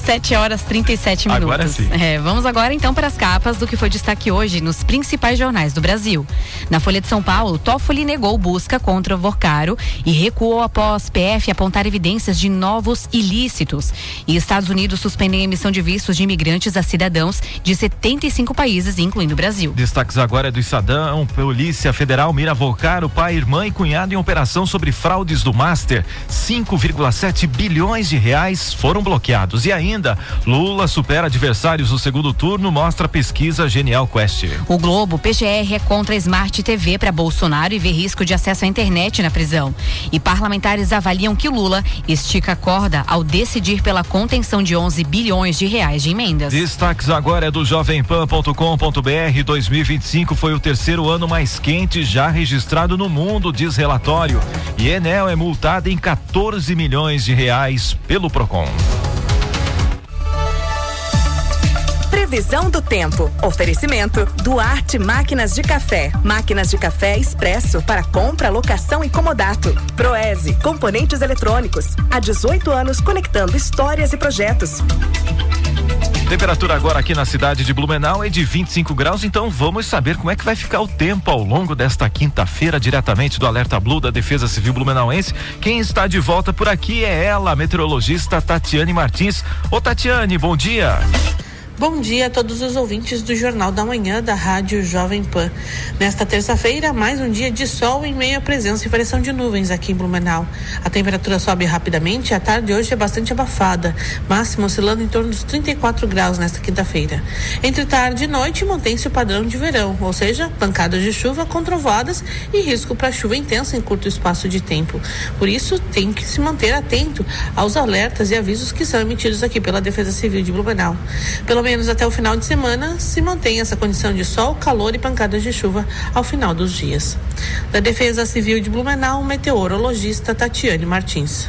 7h37. Agora sim. Vamos agora então para as capas do que foi destaque hoje nos principais jornais do Brasil. Na Folha de São Paulo, Toffoli negou busca contra Vocaro e recuou após PF apontar evidências de novos ilícitos. E Estados Unidos suspendem a emissão de vistos de imigrantes a cidadãos de 75 países, incluindo o Brasil. Destaques agora do Estadão. Polícia Federal mira Vocaro, pai, irmã e cunhado em operação sobre fraudes do Master. 5,7 bilhões de reais foram bloqueados. E ainda, Lula supera adversários no segundo turno, mostra a pesquisa Genial Quest. O Globo, PGR é contra a Smart TV para Bolsonaro e vê risco de acesso à internet na prisão. E parlamentares avaliam que Lula estica a corda ao decidir pela contenção de 11 bilhões de reais de emendas. Destaques agora é do jovempan.com.br. 2025 foi o terceiro ano mais quente já registrado no mundo, diz relatório. E Enel é multada em 14 milhões de reais pelo Procon. Previsão do tempo. Oferecimento Duarte Máquinas de Café. Máquinas de café expresso para compra, locação e comodato. Proese, componentes eletrônicos. Há 18 anos conectando histórias e projetos. Temperatura agora aqui na cidade de Blumenau é de 25 graus, então vamos saber como é que vai ficar o tempo ao longo desta quinta-feira, diretamente do Alerta Blue da Defesa Civil Blumenauense. Quem está de volta por aqui é ela, a meteorologista Tatiane Martins. Ô Tatiane, bom dia. Bom dia a todos os ouvintes do Jornal da Manhã da Rádio Jovem Pan. Nesta terça-feira, mais um dia de sol em meio à presença e variação de nuvens aqui em Blumenau. A temperatura sobe rapidamente e a tarde hoje é bastante abafada, máxima oscilando em torno dos 34 graus nesta quinta-feira. Entre tarde e noite mantém-se o padrão de verão, ou seja, pancadas de chuva com trovoadas e risco para chuva intensa em curto espaço de tempo. Por isso, tem que se manter atento aos alertas e avisos que são emitidos aqui pela Defesa Civil de Blumenau. Pelo menos até o final de semana, se mantém essa condição de sol, calor e pancadas de chuva ao final dos dias. Da Defesa Civil de Blumenau, meteorologista Tatiane Martins.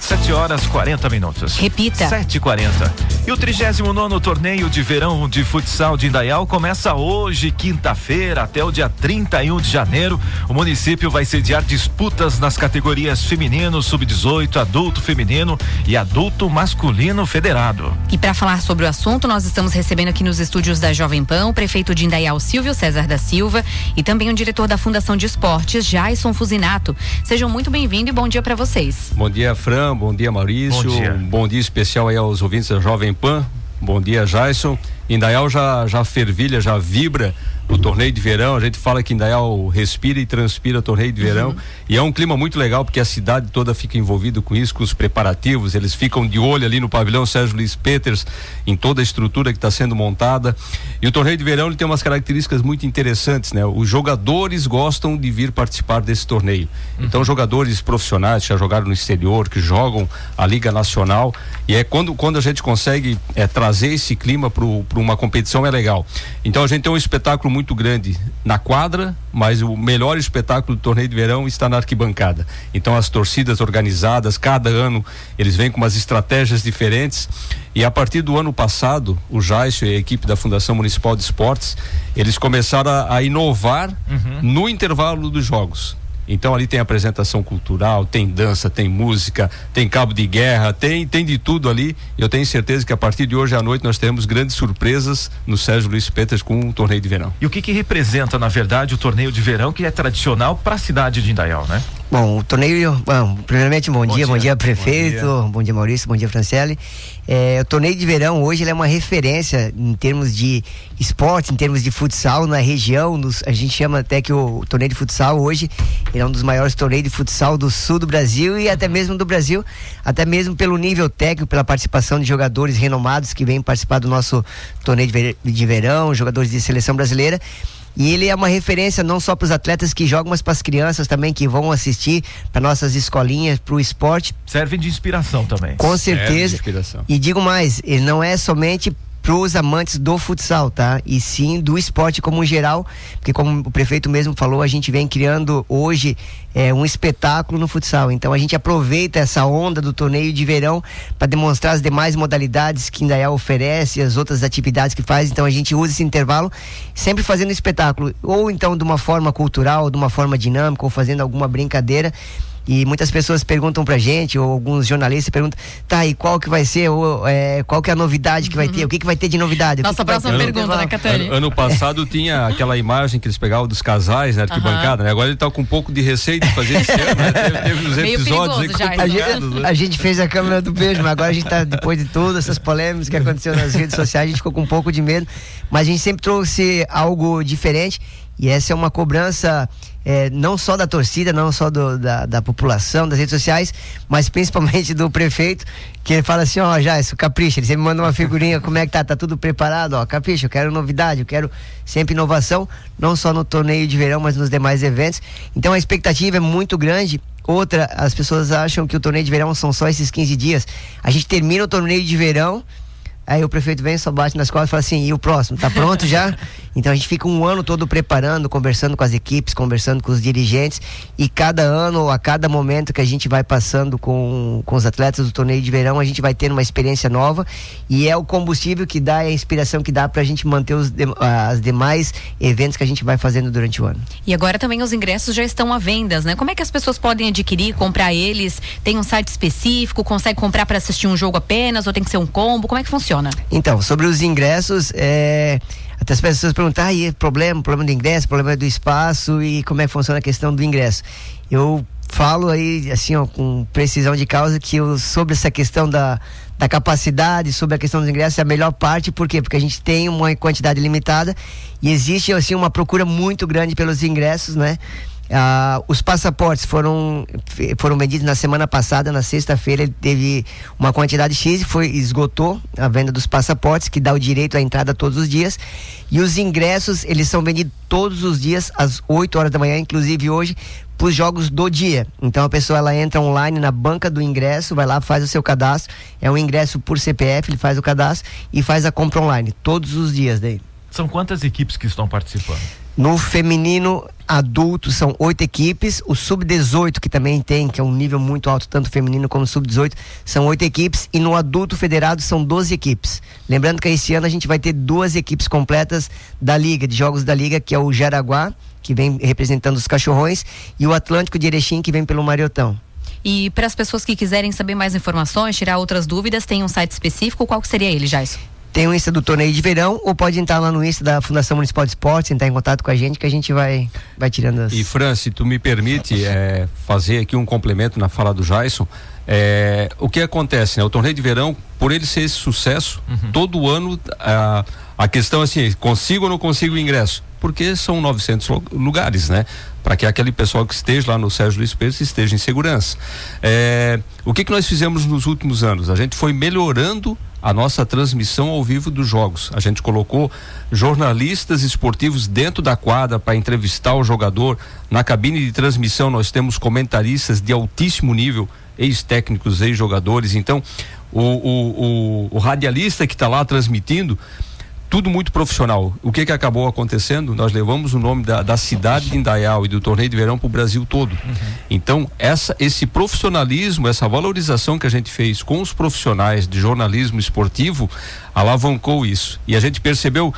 7h40. Repita. 7h40. E o 39º torneio de verão de futsal de Indaial começa hoje, quinta-feira, até o dia 31 de janeiro. O município vai sediar disputas nas categorias feminino, sub-18, adulto feminino e adulto masculino federado. E para falar sobre o assunto, nós estamos recebendo aqui nos estúdios da Jovem Pan o prefeito de Indaial, Silvio César da Silva, e também o diretor da Fundação de Esportes, Jason Fusinato. Sejam muito bem-vindos e bom dia para vocês. Bom dia, Fran. Bom dia, Maurício. Bom dia especial aí aos ouvintes da Jovem Pan. Bom dia, Jason. Indaial já fervilha, já vibra o torneio de verão. A gente fala que Indaial respira e transpira torneio de verão. E é um clima muito legal porque a cidade toda fica envolvida com isso, com os preparativos. Eles ficam de olho ali no pavilhão Sérgio Luiz Peters, em toda a estrutura que está sendo montada. E o torneio de verão ele tem umas características muito interessantes, né? Os jogadores gostam de vir participar desse torneio. Então, jogadores profissionais que já jogaram no exterior, que jogam a Liga Nacional. E é quando a gente consegue trazer esse clima para uma competição, é legal. Então a gente tem um espetáculo muito grande na quadra, mas o melhor espetáculo do torneio de verão está na arquibancada. Então as torcidas organizadas, cada ano eles vêm com umas estratégias diferentes, e a partir do ano passado o Jaisso e a equipe da Fundação Municipal de Esportes, eles começaram a inovar no intervalo dos jogos. Então ali tem apresentação cultural, tem dança, tem música, tem cabo de guerra, tem de tudo ali. Eu tenho certeza que a partir de hoje à noite nós teremos grandes surpresas no Sérgio Luiz Peters com o torneio de verão. E o que representa, na verdade, o torneio de verão, que é tradicional para a cidade de Indaial, né? Bom, o torneio, primeiramente bom dia prefeito, bom dia Maurício, bom dia Franciele. O torneio de verão hoje ele é uma referência em termos de esporte, em termos de futsal na região. A gente chama até que o torneio de futsal hoje ele é um dos maiores torneios de futsal do sul do Brasil e até mesmo do Brasil, até mesmo pelo nível técnico, pela participação de jogadores renomados que vêm participar do nosso torneio de verão, jogadores de seleção brasileira. E ele é uma referência não só para os atletas que jogam, mas para as crianças também que vão assistir, para nossas escolinhas, para o esporte. Serve de inspiração também. Com certeza. E digo mais, ele não é somente para os amantes do futsal, tá? E sim do esporte como geral, porque como o prefeito mesmo falou, a gente vem criando hoje um espetáculo no futsal. Então a gente aproveita essa onda do torneio de verão para demonstrar as demais modalidades que Indaial oferece, as outras atividades que faz. Então a gente usa esse intervalo sempre fazendo espetáculo, ou então de uma forma cultural, ou de uma forma dinâmica, ou fazendo alguma brincadeira. E muitas pessoas perguntam pra gente, ou alguns jornalistas perguntam, tá, e qual que vai ser, qual que é a novidade que vai ter, o que vai ter de novidade? Nossa próxima pergunta, né, Catani? Ano passado tinha aquela imagem que eles pegavam dos casais na arquibancada, né? Agora ele tá com um pouco de receio de fazer esse ano, né? Teve uns episódios aí complicados, a gente fez a câmera do beijo, mas agora a gente tá, depois de todas essas polêmicas que aconteceram nas redes sociais, a gente ficou com um pouco de medo, mas a gente sempre trouxe algo diferente. E essa é uma cobrança não só da torcida, não só da população, das redes sociais, mas principalmente do prefeito, que ele fala assim, Jason, capricha, ele sempre manda uma figurinha, como é que tá tudo preparado, capricha, eu quero novidade, eu quero sempre inovação, não só no torneio de verão, mas nos demais eventos. Então a expectativa é muito grande. Outra, as pessoas acham que o torneio de verão são só esses 15 dias. A gente termina o torneio de verão, aí o prefeito vem, só bate nas costas e fala assim, e o próximo, tá pronto já? Então a gente fica um ano todo preparando, conversando com as equipes, conversando com os dirigentes, e cada ano, ou a cada momento que a gente vai passando com os atletas do torneio de verão, a gente vai tendo uma experiência nova, e é o combustível que dá, é a inspiração que dá pra gente manter os demais eventos que a gente vai fazendo durante o ano. E agora também os ingressos já estão à venda, né? Como é que as pessoas podem adquirir, comprar eles? Tem um site específico? Consegue comprar para assistir um jogo apenas, ou tem que ser um combo? Como é que funciona? Então, sobre os ingressos, até as pessoas perguntam, problema do ingresso, problema do espaço, e como é que funciona a questão do ingresso. Eu falo aí, assim, com precisão de causa, que sobre essa questão da capacidade, sobre a questão dos ingressos, é a melhor parte. Por quê? Porque a gente tem uma quantidade limitada e existe assim uma procura muito grande pelos ingressos, né? Os passaportes foram vendidos na semana passada, na sexta-feira. Ele teve uma quantidade X e esgotou a venda dos passaportes, que dá o direito à entrada todos os dias. E os ingressos, eles são vendidos todos os dias às 8 horas da manhã, inclusive hoje, para os jogos do dia. Então a pessoa, ela entra online na banca do ingresso, vai lá, faz o seu cadastro. É um ingresso por CPF, ele faz o cadastro e faz a compra online todos os dias daí. São quantas equipes que estão participando? No feminino adulto são 8 equipes, o sub-18 que também tem, que é um nível muito alto, tanto feminino como sub-18, são 8 equipes, e no adulto federado são 12 equipes. Lembrando que esse ano a gente vai ter 2 equipes completas da Liga, de jogos da Liga, que é o Jaraguá, que vem representando os Cachorrões, e o Atlântico de Erechim, que vem pelo Mariotão. E para as pessoas que quiserem saber mais informações, tirar outras dúvidas, tem um site específico, qual que seria ele, Jaison? Tem o Insta do Torneio de Verão, ou pode entrar lá no Insta da Fundação Municipal de Esportes, entrar em contato com a gente, que a gente vai tirando as... E Fran, se tu me permite fazer aqui um complemento na fala do Jaison, o que acontece, né? O Torneio de Verão, por ele ser esse sucesso, todo ano a questão é assim, consigo ou não consigo o ingresso? Porque são 900 lugares, né? Para que aquele pessoal que esteja lá no Sérgio Luiz Pires esteja em segurança. O que nós fizemos nos últimos anos? A gente foi melhorando a nossa transmissão ao vivo dos jogos. A gente colocou jornalistas esportivos dentro da quadra para entrevistar o jogador. Na cabine de transmissão nós temos comentaristas de altíssimo nível, ex-técnicos, ex-jogadores. Então, o radialista que está lá transmitindo, tudo muito profissional. O que acabou acontecendo? Nós levamos o nome da cidade de Indaial e do Torneio de Verão para o Brasil todo. Então, esse profissionalismo, essa valorização que a gente fez com os profissionais de jornalismo esportivo, alavancou isso. E a gente percebeu,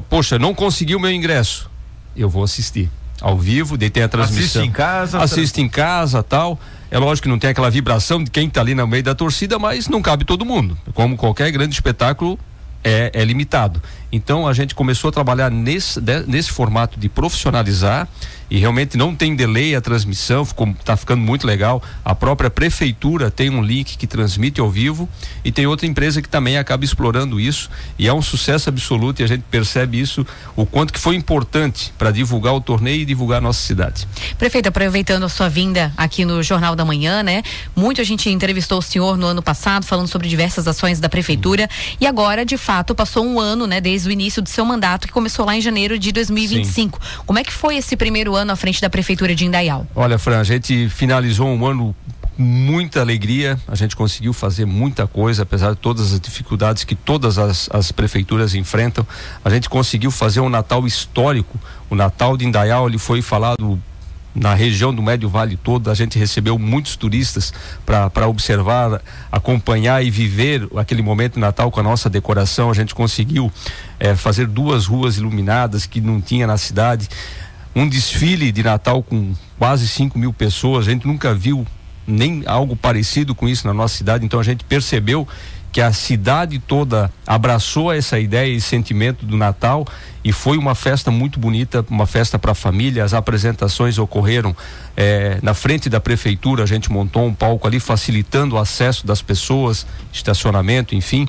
poxa, não consegui o meu ingresso. Eu vou assistir ao vivo, daí tem a transmissão. Assiste em casa, tal. É lógico que não tem aquela vibração de quem está ali no meio da torcida, mas não cabe todo mundo. Como qualquer grande espetáculo, é limitado. Então a gente começou a trabalhar nesse formato de profissionalizar, e realmente não tem delay a transmissão, tá ficando muito legal. A própria prefeitura tem um link que transmite ao vivo, e tem outra empresa que também acaba explorando isso, e é um sucesso absoluto, e a gente percebe isso, o quanto que foi importante para divulgar o torneio e divulgar a nossa cidade. Prefeito, aproveitando a sua vinda aqui no Jornal da Manhã, né? Muito a gente entrevistou o senhor no ano passado, falando sobre diversas ações da prefeitura, e agora, de fato, passou um ano, né? Desde o início do seu mandato, que começou lá em janeiro de 2025. Sim. Como é que foi esse primeiro ano à frente da prefeitura de Indaial? Olha, Fran, a gente finalizou um ano com muita alegria, a gente conseguiu fazer muita coisa, apesar de todas as dificuldades que todas as prefeituras enfrentam. A gente conseguiu fazer um Natal histórico. O Natal de Indaial, ele foi falado na região do Médio Vale todo. A gente recebeu muitos turistas para observar, acompanhar e viver aquele momento de Natal com a nossa decoração. A gente conseguiu fazer 2 ruas iluminadas que não tinha na cidade, um desfile de Natal com quase 5.000 pessoas. A gente nunca viu nem algo parecido com isso na nossa cidade. Então a gente percebeu que a cidade toda abraçou essa ideia e sentimento do Natal, e foi uma festa muito bonita, uma festa para a família. As apresentações ocorreram na frente da prefeitura. A gente montou um palco ali facilitando o acesso das pessoas, estacionamento, enfim,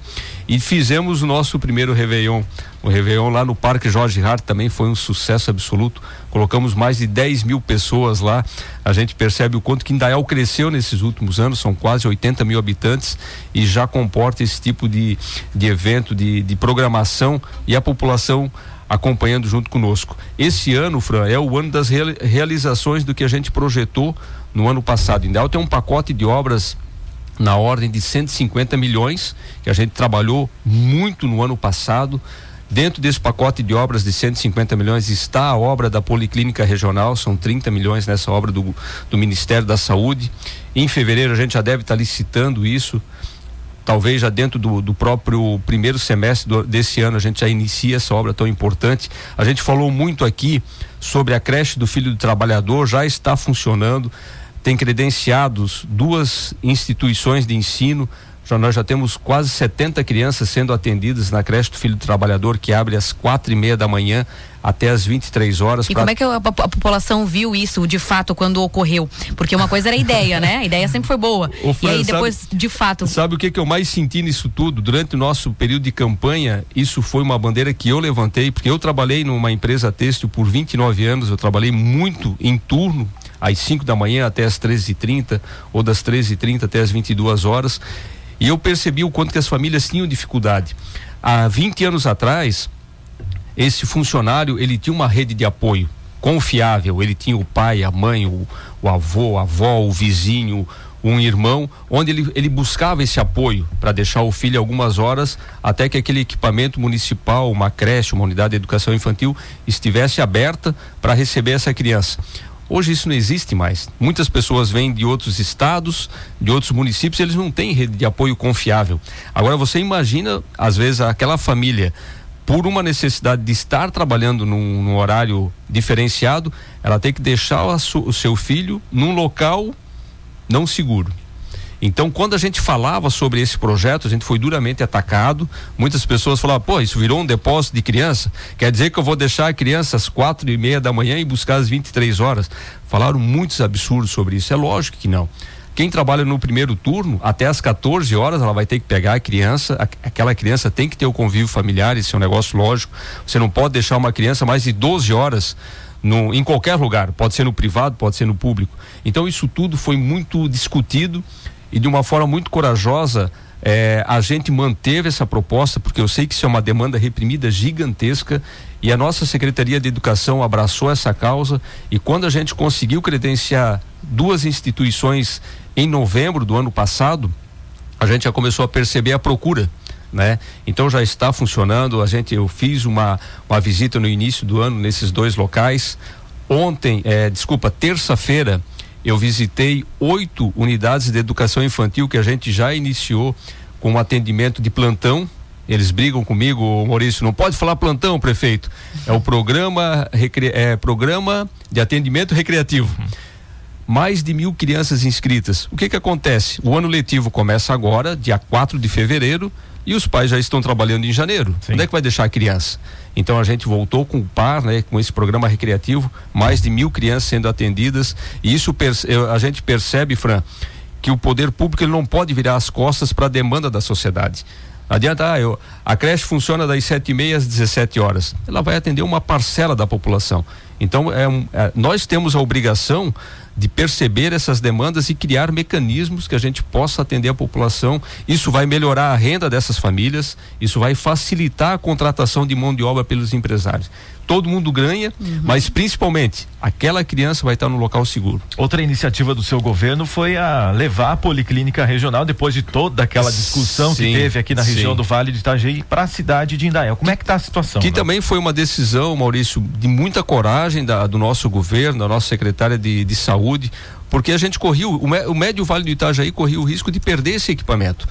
e fizemos o nosso primeiro Réveillon. O Réveillon lá no Parque Jorge Hart também foi um sucesso absoluto. Colocamos mais de 10.000 pessoas lá. A gente percebe o quanto que Indaial cresceu nesses últimos anos. São quase 80.000 habitantes e já comporta esse tipo de evento, de programação, e a população acompanhando junto conosco. Esse ano, Fran, é o ano das realizações do que a gente projetou no ano passado. Indaial tem um pacote de obras na ordem de 150 milhões, que a gente trabalhou muito no ano passado. Dentro desse pacote de obras de 150 milhões está a obra da Policlínica Regional, são 30 milhões nessa obra do Ministério da Saúde. Em fevereiro a gente já deve estar licitando isso. Talvez já dentro do próprio primeiro semestre desse ano a gente já inicia essa obra tão importante. A gente falou muito aqui sobre a creche do Filho do Trabalhador, já está funcionando. Tem credenciados 2 instituições de ensino, nós já temos quase 70 crianças sendo atendidas na creche do Filho do Trabalhador, que abre às 4:30 da manhã até às 23 horas. E como é que a população viu isso de fato quando ocorreu? Porque uma coisa era a ideia, né? A ideia sempre foi boa. Fran, e aí depois, de fato... Sabe o que eu mais senti nisso tudo? Durante o nosso período de campanha, isso foi uma bandeira que eu levantei, porque eu trabalhei numa empresa têxtil por 29 anos, eu trabalhei muito em turno, às 5 da manhã até às 13h30, ou das 13h30 até às 22 horas, e eu percebi o quanto que as famílias tinham dificuldade. Há 20 anos atrás, esse funcionário, ele tinha uma rede de apoio confiável, ele tinha o pai, a mãe, o avô, a avó, o vizinho, um irmão, onde ele buscava esse apoio para deixar o filho algumas horas até que aquele equipamento municipal, uma creche, uma unidade de educação infantil estivesse aberta para receber essa criança. Hoje isso não existe mais. Muitas pessoas vêm de outros estados, de outros municípios, eles não têm rede de apoio confiável. Agora você imagina, às vezes, aquela família, por uma necessidade de estar trabalhando num horário diferenciado, ela tem que deixar o seu filho num local não seguro. Então, quando a gente falava sobre esse projeto, a gente foi duramente atacado. Muitas pessoas falavam, pô, isso virou um depósito de criança? Quer dizer que eu vou deixar a criança às 4:30 da manhã e buscar às 23 horas? Falaram muitos absurdos sobre isso. É lógico que não. Quem trabalha no primeiro turno, até às 14 horas, ela vai ter que pegar a criança, aquela criança tem que ter o convívio familiar, isso é um negócio lógico. Você não pode deixar uma criança mais de 12 horas em qualquer lugar, pode ser no privado, pode ser no público. Então isso tudo foi muito discutido e de uma forma muito corajosa a gente manteve essa proposta, porque eu sei que isso é uma demanda reprimida gigantesca, e a nossa Secretaria de Educação abraçou essa causa, e quando a gente conseguiu credenciar 2 instituições em novembro do ano passado, a gente já começou a perceber a procura, né? Então já está funcionando. Eu fiz uma visita no início do ano nesses 2 locais. Terça-feira eu visitei 8 unidades de educação infantil que a gente já iniciou com um atendimento de plantão. Eles brigam comigo, Maurício, não pode falar plantão, prefeito. É o programa de atendimento recreativo. Mais de 1.000 crianças inscritas. O que acontece? O ano letivo começa agora, dia 4 de fevereiro, e os pais já estão trabalhando em janeiro. Sim. Onde é que vai deixar a criança? Então a gente voltou com o PAR, né, com esse programa recreativo, mais de 1.000 crianças sendo atendidas, e isso a gente percebe, Fran, que o poder público ele não pode virar as costas para a demanda da sociedade. Não adianta, a creche funciona das 7:30 às 17 horas. Ela vai atender uma parcela da população. Então nós temos a obrigação de perceber essas demandas e criar mecanismos que a gente possa atender a população. Isso vai melhorar a renda dessas famílias, isso vai facilitar a contratação de mão de obra pelos empresários. Todo mundo ganha, mas principalmente aquela criança vai estar no local seguro. Outra iniciativa do seu governo foi a levar a Policlínica Regional, depois de toda aquela discussão que teve aqui na região do Vale do Itajaí, para a cidade de Indaial. Como é que está a situação? Que também foi uma decisão, Maurício, de muita coragem do nosso governo, da nossa secretária de saúde, porque a gente o Médio Vale do Itajaí corria o risco de perder esse equipamento.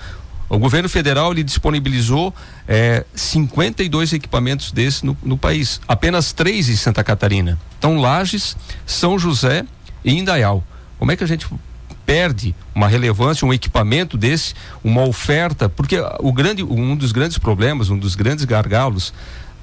O governo federal ele disponibilizou 52 equipamentos desses no país, apenas 3 em Santa Catarina. Então Lages, São José e Indaial. Como é que a gente perde uma relevância, um equipamento desse, uma oferta? Porque um dos grandes problemas, um dos grandes gargalos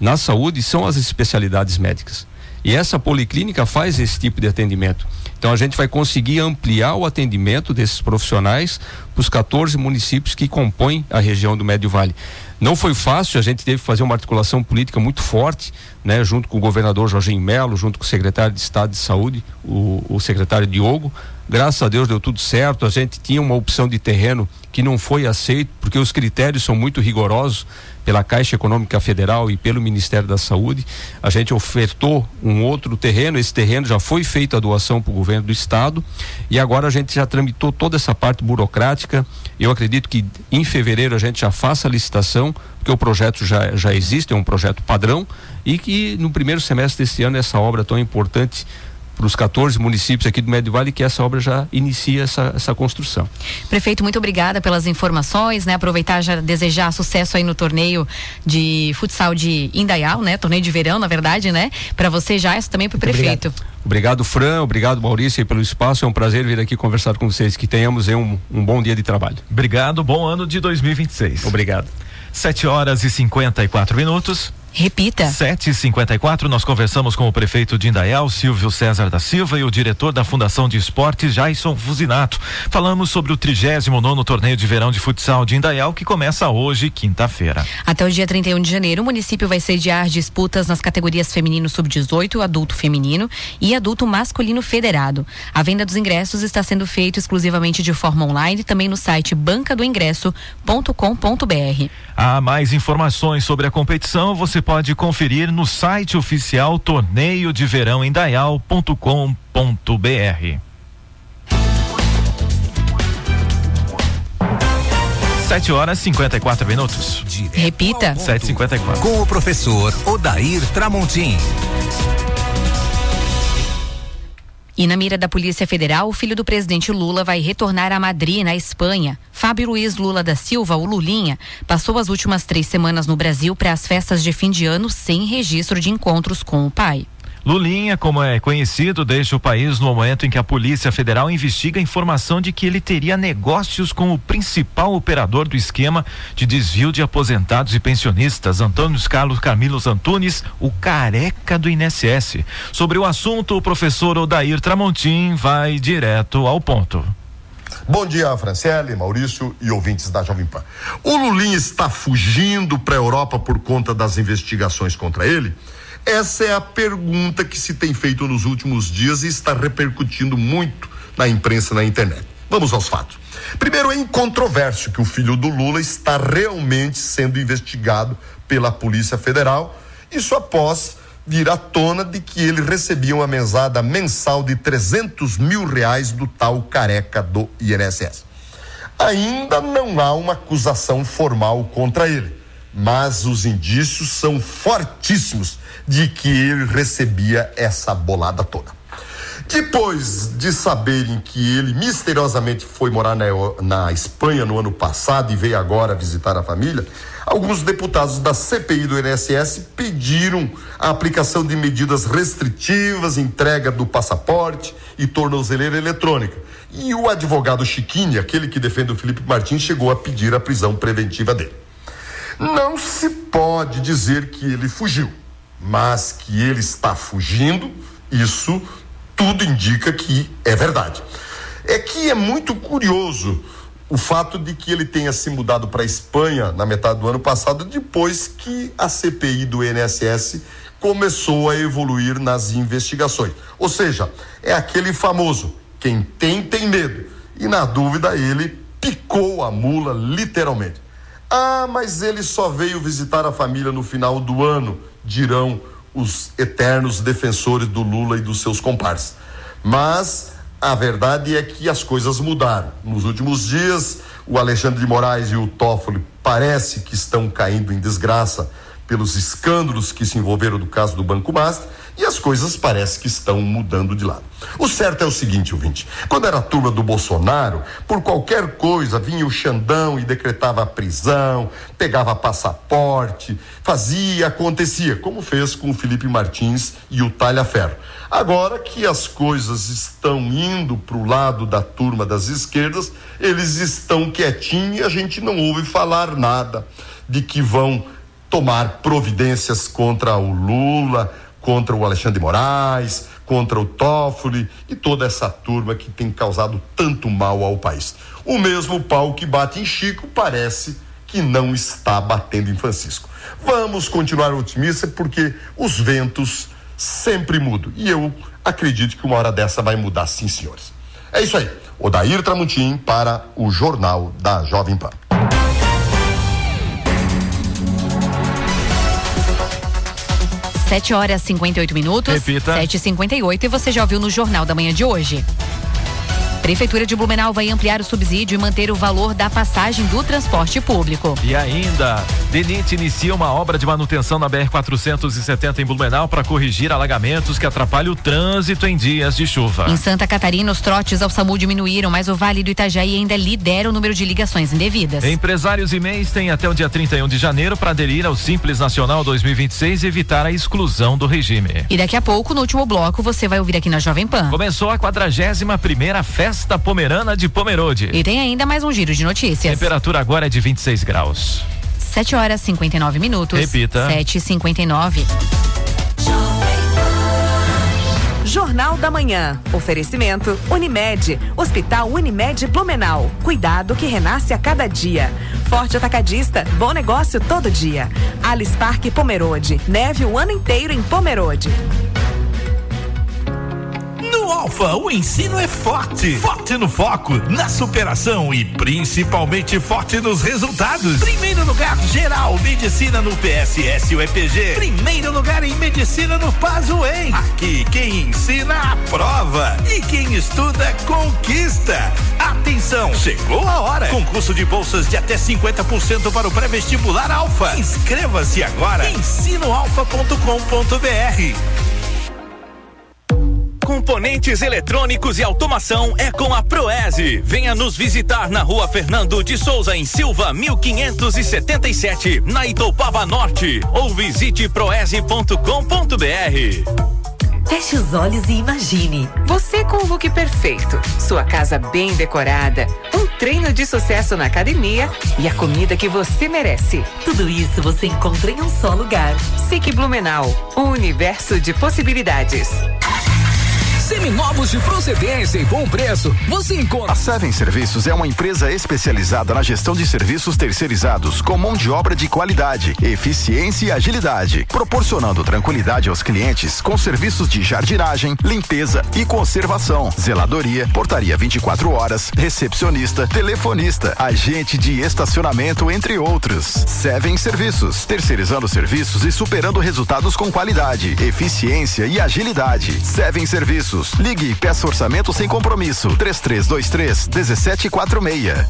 na saúde são as especialidades médicas. E essa policlínica faz esse tipo de atendimento. Então a gente vai conseguir ampliar o atendimento desses profissionais para os 14 municípios que compõem a região do Médio Vale. Não foi fácil, a gente teve que fazer uma articulação política muito forte, né, junto com o governador Jorginho Melo, junto com o secretário de Estado de Saúde, o secretário Diogo. Graças a Deus deu tudo certo. A gente tinha uma opção de terreno que não foi aceito, porque os critérios são muito rigorosos pela Caixa Econômica Federal e pelo Ministério da Saúde. A gente ofertou um outro terreno, esse terreno já foi feita a doação para o governo do estado, e agora a gente já tramitou toda essa parte burocrática. Eu acredito que em fevereiro a gente já faça a licitação, porque o projeto já existe, é um projeto padrão, e que no primeiro semestre desse ano essa obra tão importante os 14 municípios aqui do Médio Vale, que essa obra já inicia essa construção. Prefeito, muito obrigada pelas informações, né? Aproveitar já desejar sucesso aí no torneio de futsal de Indaial, né? Torneio de verão, na verdade, né? Para você, Jairson, também para o prefeito. Obrigado, Fran, obrigado, Maurício, pelo espaço, é um prazer vir aqui conversar com vocês, que tenhamos um bom dia de trabalho. Obrigado, bom ano de 2026. Obrigado. 7h54. Repita. 7h54, nós conversamos com o prefeito de Indaial, Silvio César da Silva, e o diretor da Fundação de Esportes, Jason Fusinato. Falamos sobre o 39º torneio de verão de futsal de Indaial, que começa hoje, quinta-feira. Até o dia 31 de janeiro, o município vai sediar disputas nas categorias feminino sub-18, adulto feminino e adulto masculino federado. A venda dos ingressos está sendo feita exclusivamente de forma online, também no site bancadoingresso.com.br. Há mais informações sobre a competição, você pode conferir no site oficial torneiodeverãoindaial.com.br. 7h54. Repita. 7h54. Com o professor Odair Tramontim. E na mira da Polícia Federal, o filho do presidente Lula vai retornar a Madrid, na Espanha. Fábio Luiz Lula da Silva, o Lulinha, passou as últimas 3 semanas no Brasil para as festas de fim de ano sem registro de encontros com o pai. Lulinha, como é conhecido, deixa o país no momento em que a Polícia Federal investiga a informação de que ele teria negócios com o principal operador do esquema de desvio de aposentados e pensionistas, Antônio Carlos Camilo Antunes, o careca do INSS. Sobre o assunto, o professor Odair Tramontim vai direto ao ponto. Bom dia, Franciele, Maurício e ouvintes da Jovem Pan. O Lulinha está fugindo para a Europa por conta das investigações contra ele? Essa é a pergunta que se tem feito nos últimos dias e está repercutindo muito na imprensa e na internet. Vamos aos fatos. Primeiro, é incontroverso que o filho do Lula está realmente sendo investigado pela Polícia Federal, isso após vir à tona de que ele recebia uma mesada mensal de R$300 mil do tal careca do INSS. Ainda não há uma acusação formal contra ele, mas os indícios são fortíssimos de que ele recebia essa bolada toda. Depois de saberem que ele misteriosamente foi morar na Espanha no ano passado e veio agora visitar a família, alguns deputados da CPI do INSS pediram a aplicação de medidas restritivas, entrega do passaporte e tornozeleira eletrônica. E o advogado Chiquini, aquele que defende o Felipe Martins, chegou a pedir a prisão preventiva dele. Não se pode dizer que ele fugiu, mas que ele está fugindo, isso tudo indica que é verdade. É que é muito curioso o fato de que ele tenha se mudado para a Espanha na metade do ano passado, depois que a CPI do INSS começou a evoluir nas investigações. Ou seja, é aquele famoso, quem tem medo. E na dúvida ele picou a mula literalmente. Ah, mas ele só veio visitar a família no final do ano, dirão os eternos defensores do Lula e dos seus comparsas. Mas a verdade é que as coisas mudaram. Nos últimos dias, o Alexandre de Moraes e o Toffoli parece que estão caindo em desgraça pelos escândalos que se envolveram no caso do Banco Master, e as coisas parece que estão mudando de lado. O certo é o seguinte, ouvinte, quando era a turma do Bolsonaro, por qualquer coisa vinha o Xandão e decretava a prisão, pegava passaporte, fazia, acontecia, como fez com o Felipe Martins e o Talhaferro. Agora que as coisas estão indo para o lado da turma das esquerdas, eles estão quietinhos e a gente não ouve falar nada de que vão tomar providências contra o Lula, contra o Alexandre de Moraes, contra o Toffoli e toda essa turma que tem causado tanto mal ao país. O mesmo pau que bate em Chico parece que não está batendo em Francisco. Vamos continuar otimistas porque os ventos sempre mudam e eu acredito que uma hora dessa vai mudar, sim, senhores. É isso aí. Odair Tramontim para o Jornal da Jovem Pan. 7h58. Repita. 7h58 e você já ouviu no Jornal da Manhã de hoje. Prefeitura de Blumenau vai ampliar o subsídio e manter o valor da passagem do transporte público. E ainda, DENIT inicia uma obra de manutenção na BR-470 em Blumenau para corrigir alagamentos que atrapalham o trânsito em dias de chuva. Em Santa Catarina, os trotes ao SAMU diminuíram, mas o Vale do Itajaí ainda lidera o número de ligações indevidas. Empresários e MEIs têm até o dia 31 de janeiro para aderir ao Simples Nacional 2026 e evitar a exclusão do regime. E daqui a pouco, no último bloco, você vai ouvir aqui na Jovem Pan. Começou a 41ª Festa Pomerana de Pomerode. E tem ainda mais um giro de notícias. Temperatura agora é de 26 graus. 7h59. Repita. 7h59. Jornal da Manhã. Oferecimento Unimed. Hospital Unimed Blumenau. Cuidado que renasce a cada dia. Forte Atacadista. Bom negócio todo dia. Alice Parque Pomerode. Neve o ano inteiro em Pomerode. No Alfa, o ensino é forte. Forte no foco, na superação e principalmente forte nos resultados. Primeiro lugar geral, medicina no PSS UEPG. Primeiro lugar em medicina no PAS-UEM. Aqui, quem ensina, aprova. E quem estuda, conquista. Atenção, chegou a hora. Concurso de bolsas de até 50% para o pré-vestibular Alfa. Inscreva-se agora. ensinoalfa.com.br. Componentes eletrônicos e automação é com a Proese. Venha nos visitar na Rua Fernando de Souza, em Silva, 1577, na Itoupava Norte, ou visite proese.com.br. Feche os olhos e imagine. Você com o look perfeito, sua casa bem decorada, um treino de sucesso na academia e a comida que você merece. Tudo isso você encontra em um só lugar. SIC Blumenau, um universo de possibilidades. Seminovos de procedência e bom preço, você encontra. A Seven Serviços é uma empresa especializada na gestão de serviços terceirizados com mão de obra de qualidade, eficiência e agilidade, proporcionando tranquilidade aos clientes com serviços de jardinagem, limpeza e conservação, zeladoria, portaria 24 horas, recepcionista, telefonista, agente de estacionamento, entre outros. Seven Serviços, terceirizando serviços e superando resultados com qualidade, eficiência e agilidade. Seven Serviços. Ligue e peça orçamento sem compromisso. 3323-1746.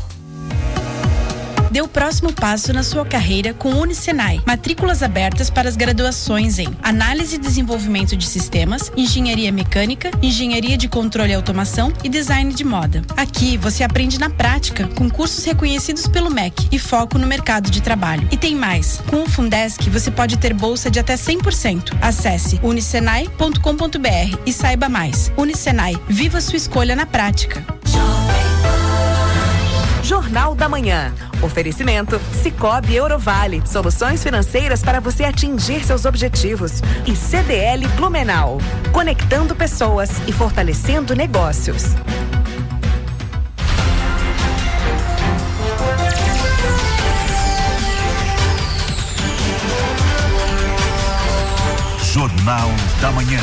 Dê o próximo passo na sua carreira com o Unisenai. Matrículas abertas para as graduações em Análise e Desenvolvimento de Sistemas, Engenharia Mecânica, Engenharia de Controle e Automação e Design de Moda. Aqui você aprende na prática, com cursos reconhecidos pelo MEC e foco no mercado de trabalho. E tem mais, com o Fundesc você pode ter bolsa de até 100%. Acesse unisenai.com.br e saiba mais. Unisenai, viva sua escolha na prática. Jornal da Manhã. Oferecimento Sicoob Eurovale. Soluções financeiras para você atingir seus objetivos. E CDL Blumenau. Conectando pessoas e fortalecendo negócios. Jornal da Manhã.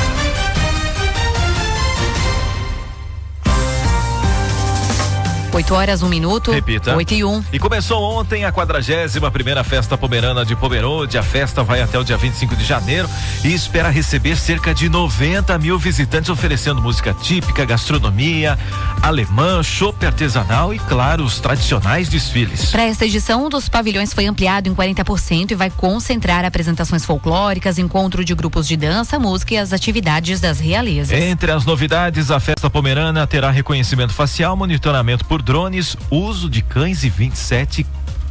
8h01. Repita. 8h01. E começou ontem a 41ª Festa Pomerana de Pomerode. A festa vai até o dia 25 de janeiro e espera receber cerca de 90 mil visitantes, oferecendo música típica, gastronomia alemã, chopp artesanal e, claro, os tradicionais desfiles. Para esta edição, um dos pavilhões foi ampliado em 40% e vai concentrar apresentações folclóricas, encontro de grupos de dança, música e as atividades das realezas. Entre as novidades, a festa pomerana terá reconhecimento facial, monitoramento por drones, uso de cães e 27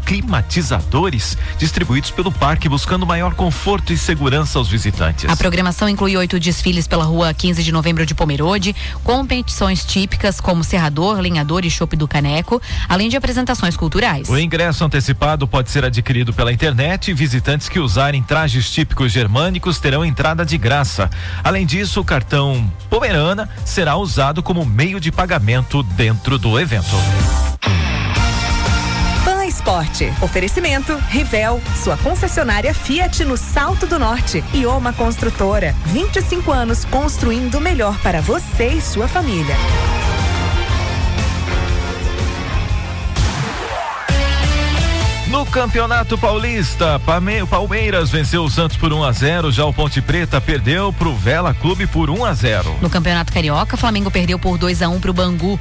climatizadores distribuídos pelo parque, buscando maior conforto e segurança aos visitantes. A programação inclui 8 desfiles pela rua 15 de novembro de Pomerode, competições típicas como serrador, lenhador e chopp do caneco, além de apresentações culturais. O ingresso antecipado pode ser adquirido pela internet e visitantes que usarem trajes típicos germânicos terão entrada de graça. Além disso, o cartão Pomerana será usado como meio de pagamento dentro do evento. Esporte. Oferecimento Rivel, sua concessionária Fiat no Salto do Norte. E Oma Construtora, 25 anos construindo o melhor para você e sua família. No Campeonato Paulista, Palmeiras venceu o Santos por 1-0, já o Ponte Preta perdeu pro Vela Clube por 1-0. No Campeonato Carioca, Flamengo perdeu por 2-1 pro Bangu.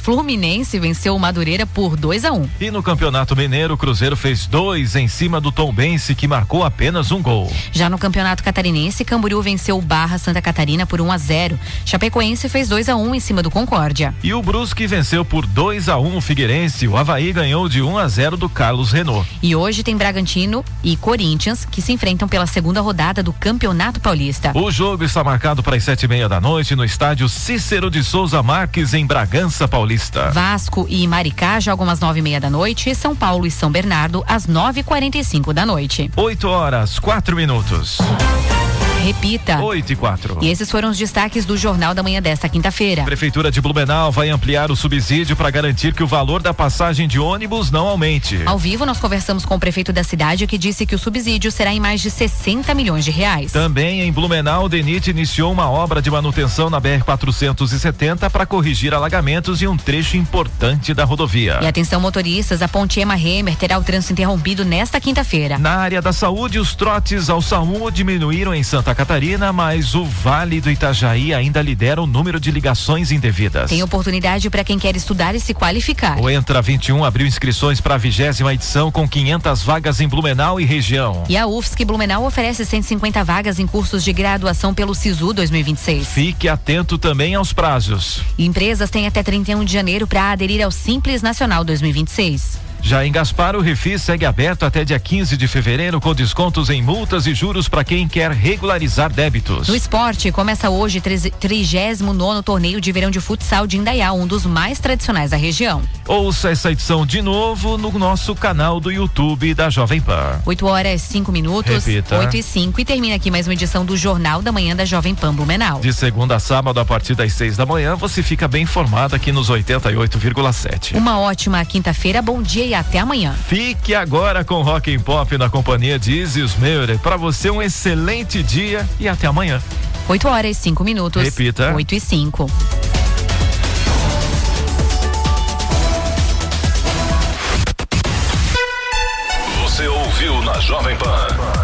Fluminense venceu o Madureira por 2-1. E no Campeonato Mineiro, o Cruzeiro fez 2 em cima do Tombense, que marcou apenas um gol. Já no Campeonato Catarinense, Camboriú venceu o Barra Santa Catarina por 1-0. Chapecoense fez 2-1 em cima do Concórdia. E o Brusque venceu por 2-1 o Figueirense. O Avaí ganhou de 1-0 do Carlos Renault. E hoje tem Bragantino e Corinthians, que se enfrentam pela segunda rodada do Campeonato Paulista. O jogo está marcado para as 7:30 da noite no estádio Cícero de Souza Marques, em Bragança Paulista. Vasco e Maricá jogam às 9:30 da noite e São Paulo e São Bernardo às 9:45 da noite. 8h04. Repita. 8h04. E esses foram os destaques do Jornal da Manhã desta quinta-feira. Prefeitura de Blumenau vai ampliar o subsídio para garantir que o valor da passagem de ônibus não aumente. Ao vivo, nós conversamos com o prefeito da cidade, que disse que o subsídio será em mais de 60 milhões de reais. Também em Blumenau, o DENIT iniciou uma obra de manutenção na BR-470 para corrigir alagamentos em um trecho importante da rodovia. E atenção, motoristas, a ponte Ema Remer terá o trânsito interrompido nesta quinta-feira. Na área da saúde, os trotes ao SAMU diminuíram em Santa Catarina, mas o Vale do Itajaí ainda lidera o número de ligações indevidas. Tem oportunidade para quem quer estudar e se qualificar. O Entra 21 abriu inscrições para a 20ª edição com 500 vagas em Blumenau e região. E a UFSC Blumenau oferece 150 vagas em cursos de graduação pelo SISU 2026. Fique atento também aos prazos. Empresas têm até 31 de janeiro para aderir ao Simples Nacional 2026. Já em Gaspar, o Refis segue aberto até dia 15 de fevereiro com descontos em multas e juros para quem quer regularizar débitos. No esporte, começa hoje o 39º torneio de verão de futsal de Indaial, um dos mais tradicionais da região. Ouça essa edição de novo no nosso canal do YouTube da Jovem Pan. 8h05. Repita. 8h05 e termina aqui mais uma edição do Jornal da Manhã da Jovem Pan Blumenau. De segunda a sábado, a partir das 6 da manhã, você fica bem informado aqui nos 88,7. Uma ótima quinta-feira, bom dia e até amanhã. Fique agora com Rock and Pop na companhia de Isis Meurer. Para você um excelente dia e até amanhã. 8h05. Repita. 8h05. Você ouviu na Jovem Pan